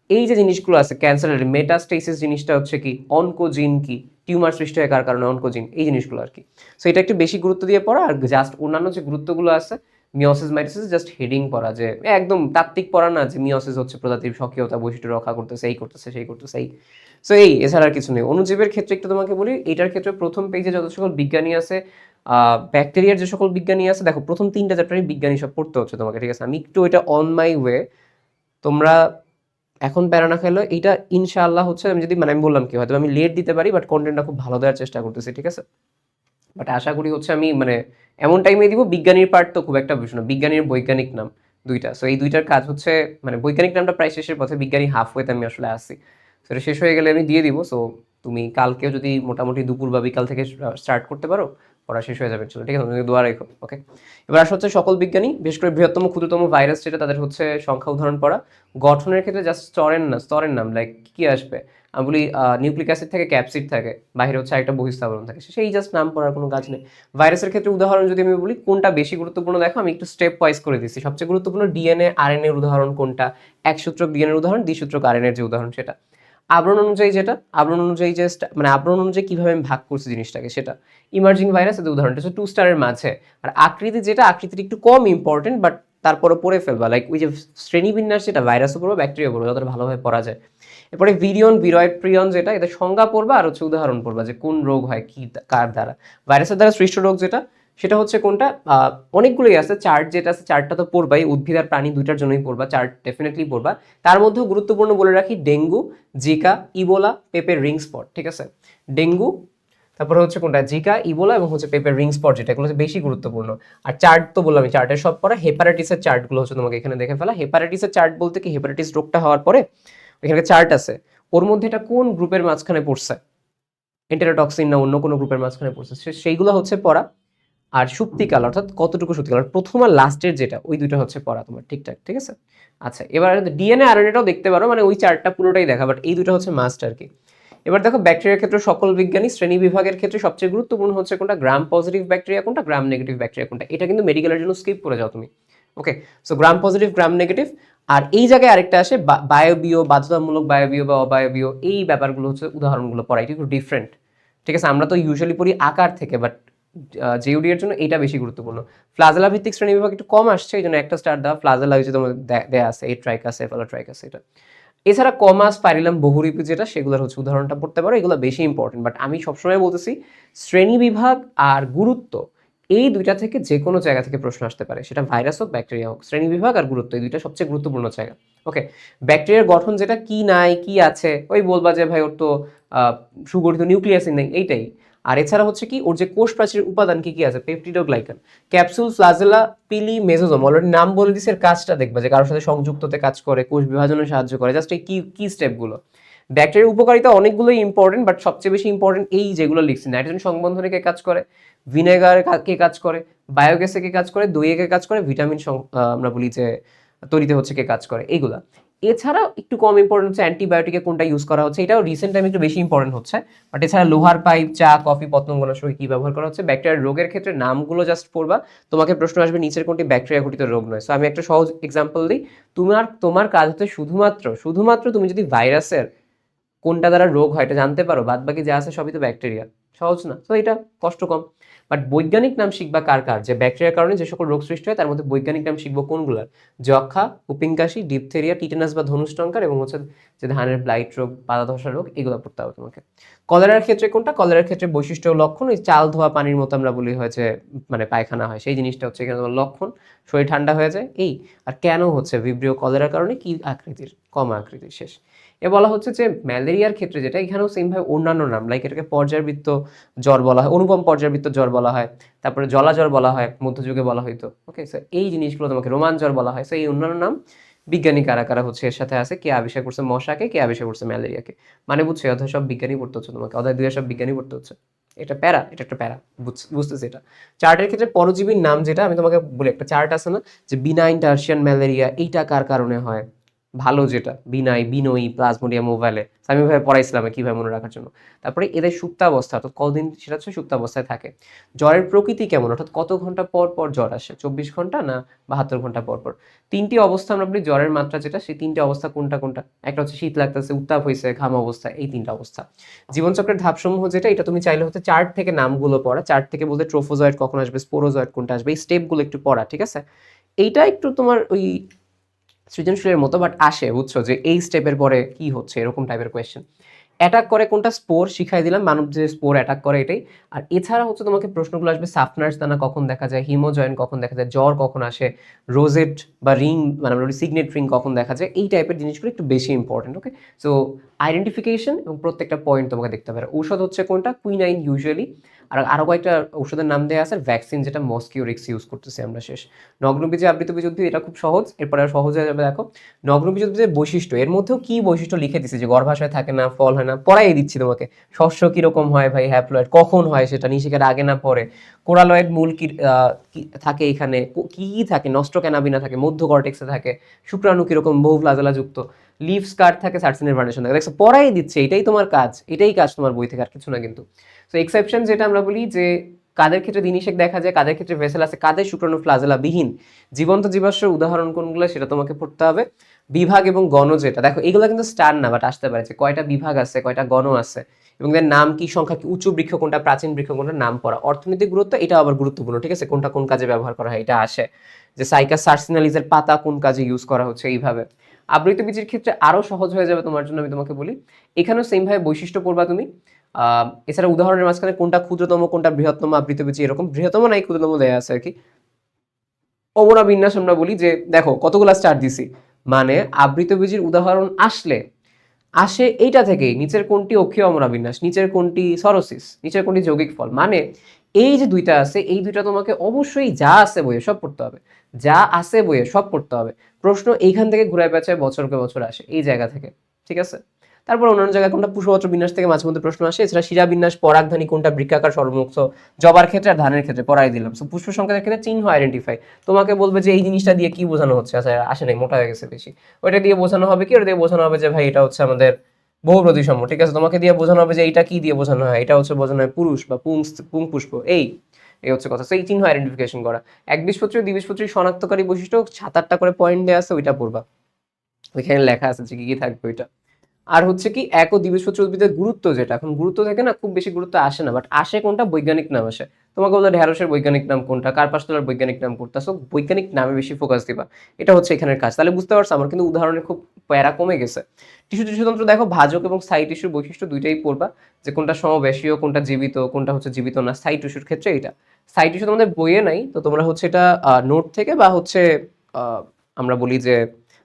এই যে জিনিসগুলো আছে, ক্যান্সারের মেটাস্টেসিস জিনিসটা হচ্ছে কি, অনকোজিন কি, টিউমার সৃষ্টি হয় কার কারণে, অনকোজিন, এই জিনিসগুলো আর কি। সো এটা একটু বেশি গুরুত্ব দিয়ে পড়া, আর জাস্ট অন্যান্য যে গুরুত্বগুলো আছে, মিওসিস মাইটোসিস জাস্ট হেডিং পড়া, যে একদম তাত্ত্বিক পড়া না, যে মিওসিস হচ্ছে প্রজাতির স্বকীয়তা বৈশিষ্ট্য রক্ষা করতেছে, এই করতেছে সেই করতেছে, এই। সো এই, এছাড়া আর কিছু নেই। অণুজীবের ক্ষেত্রে একটু তোমাকে বলি, এটার ক্ষেত্রে প্রথম পেজে যত সকল বিজ্ঞানী আছে, ব্যাকটেরিয়ার যে সকল বিজ্ঞানী আছে, দেখো প্রথম 3টা চ্যাপ্টারই বিজ্ঞানী সব পড়তে হচ্ছে তোমাকে, ঠিক আছে। আমি একটু এটা অন মাই ওয়ে, তোমরা এখন প্যারা না খেলো, এইটা ইনশাআল্লাহ হচ্ছে, আমি যদি আমি বললাম কি, হয়তো আমি লেট দিতে পারি, বাট কন্টেন্টটা খুব ভালো দেওয়ার চেষ্টা করতেছি, ঠিক আছে। বাট আশা করি হচ্ছে আমি এমন টাইমে দিব, বিজ্ঞানীর পার্ট তো খুব একটা বেশি না, বিজ্ঞানীর বৈজ্ঞানিক নাম দুইটা, সো এই দুইটার কাজ হচ্ছে, বৈজ্ঞানিক নামটা প্রায় শেষের পথে, বিজ্ঞানী হাফ ওয়েতে আমি আসলে আসছি। সো এটা শেষ হয়ে গেলে আমি দিয়ে দিব। সো তুমি কালকেও যদি মোটামুটি দুপুর বা বিকাল থেকে স্টার্ট করতে পারো, পড়া শেষ হয়ে যাবে, চলো, ঠিক আছে, তুমি দোয়া রেখো, ওকে। এবার আসা হচ্ছে সকল বিজ্ঞানী, বিশেষ করে বৃহত্তম ক্ষুদ্রতম ভাইরাস যেটা, তাদের হচ্ছে সংখ্যা উদাহরণ পড়া। গঠনের ক্ষেত্রে জাস্ট স্তরের নাম, লাইক কি আসবে, আমি বলি নিউক্লিক অ্যাসিড থাকে, ক্যাপসিড থাকে, বাইরে হচ্ছে একটা বহিস্থাবরণ থাকে, সেই জাস্ট নাম পড়ার কোনো কাজ নেই। ভাইরাসের ক্ষেত্রে উদাহরণ যদি আমি বলি কোনটা বেশি গুরুত্বপূর্ণ, দেখো আমি একটু স্টেপ ওয়াইজ করে দিচ্ছি। সবচেয়ে গুরুত্বপূর্ণ ডিএনএ আরএনএ এর উদাহরণ কোনটা, একসূত্রক ডিএনএ এর উদাহরণ, দ্বিসূত্রক আরএনএ এর যে উদাহরণ সেটা। আবরণ অনুযায়ী যেটা, আবরণ অনুযায়ী যে মানে আবরণ অনুযায়ী কিভাবে আমি ভাগ করছি জিনিসটাকে সেটা। ইমার্জিং ভাইরাস এর উদাহরণটা হচ্ছে 2 স্টারের মাঝে। আর আকৃতি যেটা, আকৃতিটা একটু কম ইম্পর্টেন্ট বাট তারপরে পড়ে ফেলবা, লাইক ওই যে শ্রেণীবিন্যাস যেটা ভাইরাসও পড়বা ব্যাকটেরিয়া পড়বা, যতটা ভালোভাবে পড়া যায়। এরপরে ভিরিয়ন ভিরয়েড প্রিয়ন যেটা, এটা সংজ্ঞা পড়বা আর হচ্ছে উদাহরণ পড়বা যে কোন রোগ হয় কি কার দ্বারা। ভাইরাসের দ্বারা সৃষ্ট রোগ যেটা, সেটা হচ্ছে কোনটা, অনেকগুলোই আছে। চার্ট যেটা আছে, চার্টটা তো পড়বাই, উদ্ভিদ আর প্রাণী দুইটার জন্যই পড়বা, চার্ট ডেফিনেটলি পড়বা। তার মধ্যেও গুরুত্বপূর্ণ বলে রাখি ডেঙ্গু, জিকা, ইবোলা, পেপের রিং স্পট, ঠিক আছে। ডেঙ্গু, তারপরে হচ্ছে কোনটা, জিকা, ইবোলা এবং হচ্ছে পেপের রিং স্পট, যেটা এগুলো হচ্ছে বেশি গুরুত্বপূর্ণ। আর চার্ট তো বললাম, আমি চার্টের সব পড়া। হেপাটাইটিসের চার্টগুলো হচ্ছে তোমাকে এখানে দেখে ফেলা। হেপাটাইটিসের চার্ট বলতে কি, হেপাটাইটিস রোগটা হওয়ার পরে এখানে চার্ট আছে, ওর মধ্যে এটা কোন গ্রুপের মাঝখানে পড়ছে, এন্টেরোটক্সিন না অন্য কোনো গ্রুপের মাঝখানে পড়ছে, সেইগুলো হচ্ছে পড়া। আর সুপ্তিকাল অর্থাৎ কতটুকু সুপ্তিকাল, প্রথম আর লাস্টের যেটা, ওই দুটো হচ্ছে পড়া তোমার ঠিকঠাক, ঠিক আছে। আচ্ছা, এবার ডিএনএ আরএনএটাও দেখতে পারো, মানে ওই চার্টটা পুরোটাই দেখা, বাট এই দুটো হচ্ছে মাস্ট আর কি। এবার দেখো ব্যাকটেরিয়ার ক্ষেত্রে সকল বিজ্ঞানী শ্রেণী বিভাগের ক্ষেত্রে সবচেয়ে গুরুত্বপূর্ণ হচ্ছে কোনটা, গ্রাম পজিটিভ ব্যাকটেরিয়া কোনটা, গ্রাম নেগেটিভ ব্যাকটেরিয়া কোনটা। এটা কিন্তু মেডিকেলের জন্য স্কিপ করে যাও তুমি। Okay, so gram positive, gram negative. আর এই জায়গায় আরেকটা আসে বায়োবিও, বাধ্যতামূলক বায়োবিও বা অবায়োবিও, এই ব্যাপারগুলো হচ্ছে উদাহরণগুলো পড়া, এটা একটু ডিফারেন্ট, ঠিক আছে। আমরা তো ইউজুয়ালি পড়ি আকার থেকে, বাট জেইউডি এর জন্য এটা বেশি গুরুত্বপূর্ণ। ফ্লাজেলা ভিত্তিক শ্রেণীবিভাগ একটু কম আসছে, এই জন্য একটা স্টার দেওয়া। ফ্লাজেলা হচ্ছে তোমার দেয়া আছে, এই ট্রাইকাস, এফালোট্রাইকাস, এটা। এছাড়া কমাস, পাইরিলাম, বহুরূপী যেটা, সেগুলোর হচ্ছে উদাহরণটা পড়তে পারো, এগুলো বেশি ইম্পর্টেন্ট। বাট আমি সবসময় বলতেছি শ্রেণী বিভাগ আর গুরুত্ব, এই দুইটা থেকে যে কোনো জায়গা থেকে প্রশ্ন আসতে পারে, সেটা ভাইরাস হোক ব্যাকটেরিয়া হোক। শ্রেণী বিভাগ আর গুরুত্ব, এই দুইটা সবচেয়ে গুরুত্বপূর্ণ জায়গা। ওকে, ব্যাকটেরিয়ার গঠন যেটা, কি নাই কি আছে, ওই বলবা যে ভাই ওর তো সুগঠিত নিউক্লিয়াসই নেই, এইটাই। আর এছাড়া হচ্ছে কি, ওর যে কোষ প্রাচীরের উপাদান কি কি আছে, peptidoglycan, capsule, flagella, pili, mesosome, already নাম বলে দিছে, এর কাজটা দেখবা যে কারোর সাথে সংযুক্ততে কাজ করে, কোষ বিভাজনে সাহায্য করে, জাস্ট এই কি স্টেপগুলো। ব্যাকটেরিয়ার উপকারিতা অনেকগুলোই ইম্পর্টেন্ট, বাট সবচেয়ে বেশি ইম্পর্টেন্ট এই যেগুলো লিখছি, নাইট্রোজেন সংবন্ধনে কে কাজ করে, ভিনেগার কে কাজ করে, বায়োগ্যাসে কে কাজ করে, দইয়ে কে কাজ করে, ভিটামিন আমরা বলি যে তৈরিতে হচ্ছে কে কাজ করে, এইগুলা। এছাড়া একটু কম ইম্পর্টেন্ট হচ্ছে অ্যান্টিবায়োটিকে কোনটা ইউজ করা হচ্ছে, এটাও রিসেন্ট টাইমে একটু বেশি ইম্পর্টেন্ট হচ্ছে। বাট এছাড়া লোহার পাইপ, চা, কফি, পতঙ্গনাশক কি ব্যবহার করা হচ্ছে। ব্যাকটেরিয়ার রোগের ক্ষেত্রে নামগুলো জাস্ট পড়বা, তোমাকে প্রশ্ন আসবে নিচের কোনটি ব্যাকটেরিয়া ঘটিত রোগ নয়। সো আমি একটা সহজ এক্সাম্পল দিই, তোমার কাজ হচ্ছে শুধুমাত্র তুমি যদি ভাইরাসের কোনটা দ্বারা রোগ হয় এটা জানতে পারো, বাদ বাকি যা আছে সবই তো ব্যাকটেরিয়া, সহজ না? তো এটা কষ্ট কম। বাট বৈজ্ঞানিক নাম শিখবা কার কার, যে ব্যাকটেরিয়ার কারণে যে সকল রোগ সৃষ্টি হয় তার মধ্যে বৈজ্ঞানিক নাম শিখবো কোনগুলার, যক্ষা, উপিংকাশি, ডিপথেরিয়া, টিটেনাস বা ধনুষ্টঙ্কার, এবং হচ্ছে যে ধানের ব্লাইট রোগ, পাতা ধসা রোগ, এগুলো পড়তে হবে তোমাকে। কলেরার ক্ষেত্রে কোনটা, কলেরার ক্ষেত্রে বৈশিষ্ট্য ও লক্ষণ, ওই চাল ধোয়া পানির মতো আমরা বলি হয় যে মানে পায়খানা হয়, সেই জিনিসটা হচ্ছে এখানে তোমার লক্ষণ, শরীর ঠান্ডা হয়ে যায় এই। আর কেন হচ্ছে ভিব্রিও কলেরার কারণে, কি আকৃতির, কম আকৃতির, শেষ। এ বলা হচ্ছে যে ম্যালেরিয়ার ক্ষেত্রে যেটা, এখানেও সেম ভাবে অন্যান্য নাম, লাইক এটাকে পর্যায়বৃত্ত জ্বর বলা হয়, অনুপম পর্যায়বৃত্ত জ্বর বলা হয়, তারপরে জলা জ্বর বলা হয়, মধ্যযুগে বলা হইতো। ওকে স্যার, এই জিনিসগুলো তোমাকে রোমান জ্বর বলা হয়। এই অন্যান্য নাম বিজ্ঞানী কারা কারা হচ্ছে এর সাথে আছে, কে আবিষ্কার করছে মশাকে, কে আবিষ্কার করছে ম্যালেরিয়াকে, মানে বুঝছো, অধ্যায় সব বিজ্ঞানী পড়তে হচ্ছে তোমাকে, অধ্যায় 2 সব বিজ্ঞানী পড়তে হচ্ছে। এটা প্যারা, এটা একটা প্যারা, বুঝতেছি এটা। চার্টের ক্ষেত্রে পরজীবীর নাম যেটা, আমি তোমাকে বলি, একটা চার্ট আছে না যে বিনাইন টার্সিয়ান ম্যালেরিয়া, এইটা কার কারণে হয়, ভালো যেটা বিনাই, বিনয়ী, প্লাজমোডিয়াম ওভালে, আমি ভাবে পড়াইছিলাম কিভাবে মনে রাখার জন্য। তারপরে এদের সুপ্তাবস্থা, অর্থাৎ কতদিন সেটা হচ্ছে সুপ্তাবস্থায় থাকে। জ্বরের প্রকৃতি কেমন, অর্থাৎ কত ঘন্টা পর পর জ্বর আসে, 24 ঘন্টা না 72 ঘন্টা পর পর। 3টি অবস্থা আমরা বলি জ্বরের মাত্রা যেটা, সেই 3টে অবস্থা কোনটা কোনটা, একটা হচ্ছে শীত লাগতেছে, উত্তাপ হয়েছে, ঘাম অবস্থা, এই 3টা অবস্থা। জীবনচক্রের ধাপসমূহ যেটা, এটা তুমি চাইলে হচ্ছে চার্ট থেকে নামগুলো পড়া, চার্ট থেকে বলতে ট্রোফোজয়েড কখন আসবে, স্পোরোজয়েড কোনটা আসবে, এই স্টেপগুলো একটু পড়া, ঠিক আছে। এইটা একটু তোমার ওই সৃজনশীলের মতো, বাট আসে, বুঝছো, যে এই স্টেপের পরে কি হচ্ছে, এরকম টাইপের কোয়েশ্চেন। অ্যাটাক করে কোনটা, স্পোর, শিখাই দিলাম, মানব যে স্পোর অ্যাটাক করে এটাই। আর এছাড়া হচ্ছে তোমাকে প্রশ্নগুলো আসবে সাফনার্স দানা কখন দেখা যায়, হিমোজয়েন কখন দেখা যায়, জ্বর কখন আসে, রোজেট বা রিং মানে আমরা সিগনেট রিং কখন দেখা যায়, এই টাইপের জিনিসগুলো একটু বেশি ইম্পর্টেন্ট। ওকে, সো আইডেন্টিফিকেশন এবং প্রত্যেকটা পয়েন্ট তোমাকে দেখতে পারে। ঔষধ হচ্ছে কোনটা, কুইনাইন ইউজুয়ালি। আর আরও কয়েকটা ঔষধের নাম দেওয়া আছে, ভ্যাকসিন যেটা মস্কিওরিক্স ইউজ করতেছি আমরা, শেষ। নগ্নবীজে আবৃত বীজ উদ্ভিদ, এটা খুব সহজ, এরপরে আর সহজ হয়ে যাবে। দেখো নগ্নবীজ উদ্ভিদের বৈশিষ্ট্য, এর মধ্যেও কি বৈশিষ্ট্য লিখে দিচ্ছে, যে গর্ভাশয় থাকে না, ফল হয় না, পড়াই দিচ্ছি তোমাকে। শস্য কিরকম হয় ভাই, হ্যাপ্লয়েড কখন হয়, সেটা নিষেকের আগে না পরে, কোরালয়েড মূল কি থাকে এখানে, কি কি থাকে, নষ্ট ক্যানাবিনা থাকে, মধ্য কর্টেক্সে থাকে, শুক্রাণু কিরকম, বহু ফ্লাজেলা যুক্ত, লিভ স্কার থাকে, সার্সিনের ভার্নেশন থাকে, দেখছো পড়াই দিচ্ছে, এটাই তোমার কাজ, এটাই কাজ তোমার বই থেকে, আর কিছু না কিন্তু। তো এক্সেপশন যেটা আমরা বলি যে কাদের ক্ষেত্রে দিনিশেক দেখা যায়, কাদের ক্ষেত্রে ভেসেল আছে, কাদের শুক্রাণু ফ্লাজেলা বিহীন জীবন্ত জীবাশ্মের উদাহরণ কোনগুলো সেটা তোমাকে পড়তে হবে। বিভাগ এবং গণ যেটা দেখো এগুলো কিন্তু স্টার না, বাট আসতে পারে যে কয়টা বিভাগ আছে, কয়টা গণ আছে, এবং এর নাম কি, সংখ্যা কি, উঁচু বৃক্ষ কোনটা, প্রাচীন বৃক্ষ কোনটা, নাম পড়া। অর্থনৈতিক গুরুত্ব এটা আবার গুরুত্বপূর্ণ, ঠিক আছে, কোনটা কোন কাজে ব্যবহার করা হয় এটা আসে, যে সাইকাস সার্সিনালিজের পাতা কোন কাজে ইউজ করা হচ্ছে এইভাবে। আবৃত বীজের ক্ষেত্রে আরো সহজ হয়ে যাবে তোমার জন্য, আমি তোমাকে বলি এখানেও সেম ভাবে বৈশিষ্ট্য পড়বা তুমি। এছাড়া উদাহরণের মাঝখানে কোনটা ক্ষুদ্রতম কোনটা বৃহত্তম আবৃত বীজ, এরকম বৃহত্তম নাই ক্ষুদ্রতম দেয়া আছে আর কি। অবনা বিন্যাস আমরা বলি যে দেখো কতগুলা স্টার দিছি, মানে আবৃত বীজের উদাহরণ আসলে আসে এইটা থেকেই, নিচের কোনটি অক্ষীয় অমরা বিন্যাস, নিচের কোনটি সরোসিস, নিচের কোনটি যৌগিক ফল, মানে এই যে দুইটা আছে এই দুইটা তোমাকে অবশ্যই যা আছে বইয়ে সব পড়তে হবে, যা আছে বইয়ে সব পড়তে হবে। প্রশ্ন এইখান থেকে ঘুরায় পেঁচায় বছরকে বছর আসে এই জায়গা থেকে, ঠিক আছে। তারপর অন্যান্য জায়গায় কোনটা পুষ্পপত্র বিন্যাস থেকে মাঝে মধ্যে প্রশ্ন আসে। এছাড়া শিরা বিন্যাস, পরাগধানী কোনটা, বৃক্ষাকার সর্বমুক্ত, জবার ক্ষেত্রে আর ধানের ক্ষেত্রে পড়াই দিলাম। সো পুষ্প সংখ্যার ক্ষেত্রে চিহ্ন আইডেন্টিফাই, তোমাকে বলবে যে এই জিনিসটা দিয়ে কি বোঝানো হচ্ছে, আচ্ছা আসে নাই, মোটা হয়ে গেছে বেশি, ওইটা দিয়ে বোঝানো হবে কি, ওটা দিয়ে বোঝানো হবে যে ভাই এটা হচ্ছে আমাদের বহু প্রতিসম, ঠিক আছে। তোমাকে দিয়ে বোঝানো হবে যে এটা কি দিয়ে বোঝানো হয়, এটা হচ্ছে বোঝানো হয় পুরুষ বা পুং পুষ্প, এই এই হচ্ছে কথা। সেই চিহ্ন আইডেন্টিফিকেশন করা। একবীজপত্রী দ্বিবীজপত্রী শনাক্তকারী বৈশিষ্ট্য 7-8টা করে পয়েন্ট দেওয়া আছে, ওইটা পড়বা, ওইখানে লেখা আছে যে কি কি থাকবে ওইটা। আর হচ্ছে কি এক ও দ্বিবীজপত্রী উদ্ভিদের গুরুত্ব, যেটা এখন গুরুত্ব থাকে না, খুব বেশি গুরুত্ব আসে না, বাট আসে কোনটা, বৈজ্ঞানিক নাম আসে। তোমাকে বলতে ঢেঁড়সের বৈজ্ঞানিক নাম কোনটা, কার্পাসতলার বৈজ্ঞানিক নাম কোনটা, সো বৈজ্ঞানিক নামে বেশি ফোকাস দিবা, এটা হচ্ছে এখানের কাজ। তাহলে বুঝতে পারছো আমার কিন্তু উদাহরণের খুব প্যারা কমে গেছে। টিস্যুতন্ত্র দেখো ভাজক এবং স্থায়ী টিস্যুর বৈশিষ্ট্য দুইটাই পড়বা, যে কোনটা সমবেশীয়, কোনটা জীবিত, কোনটা হচ্ছে জীবিত না। স্থায়ী টিস্যুর ক্ষেত্রে এটা, স্থায়ী টিস্যু তোমাদের বইয়ে নাই, তো তোমরা হচ্ছে এটা নোট থেকে বা হচ্ছে আমরা বলি যে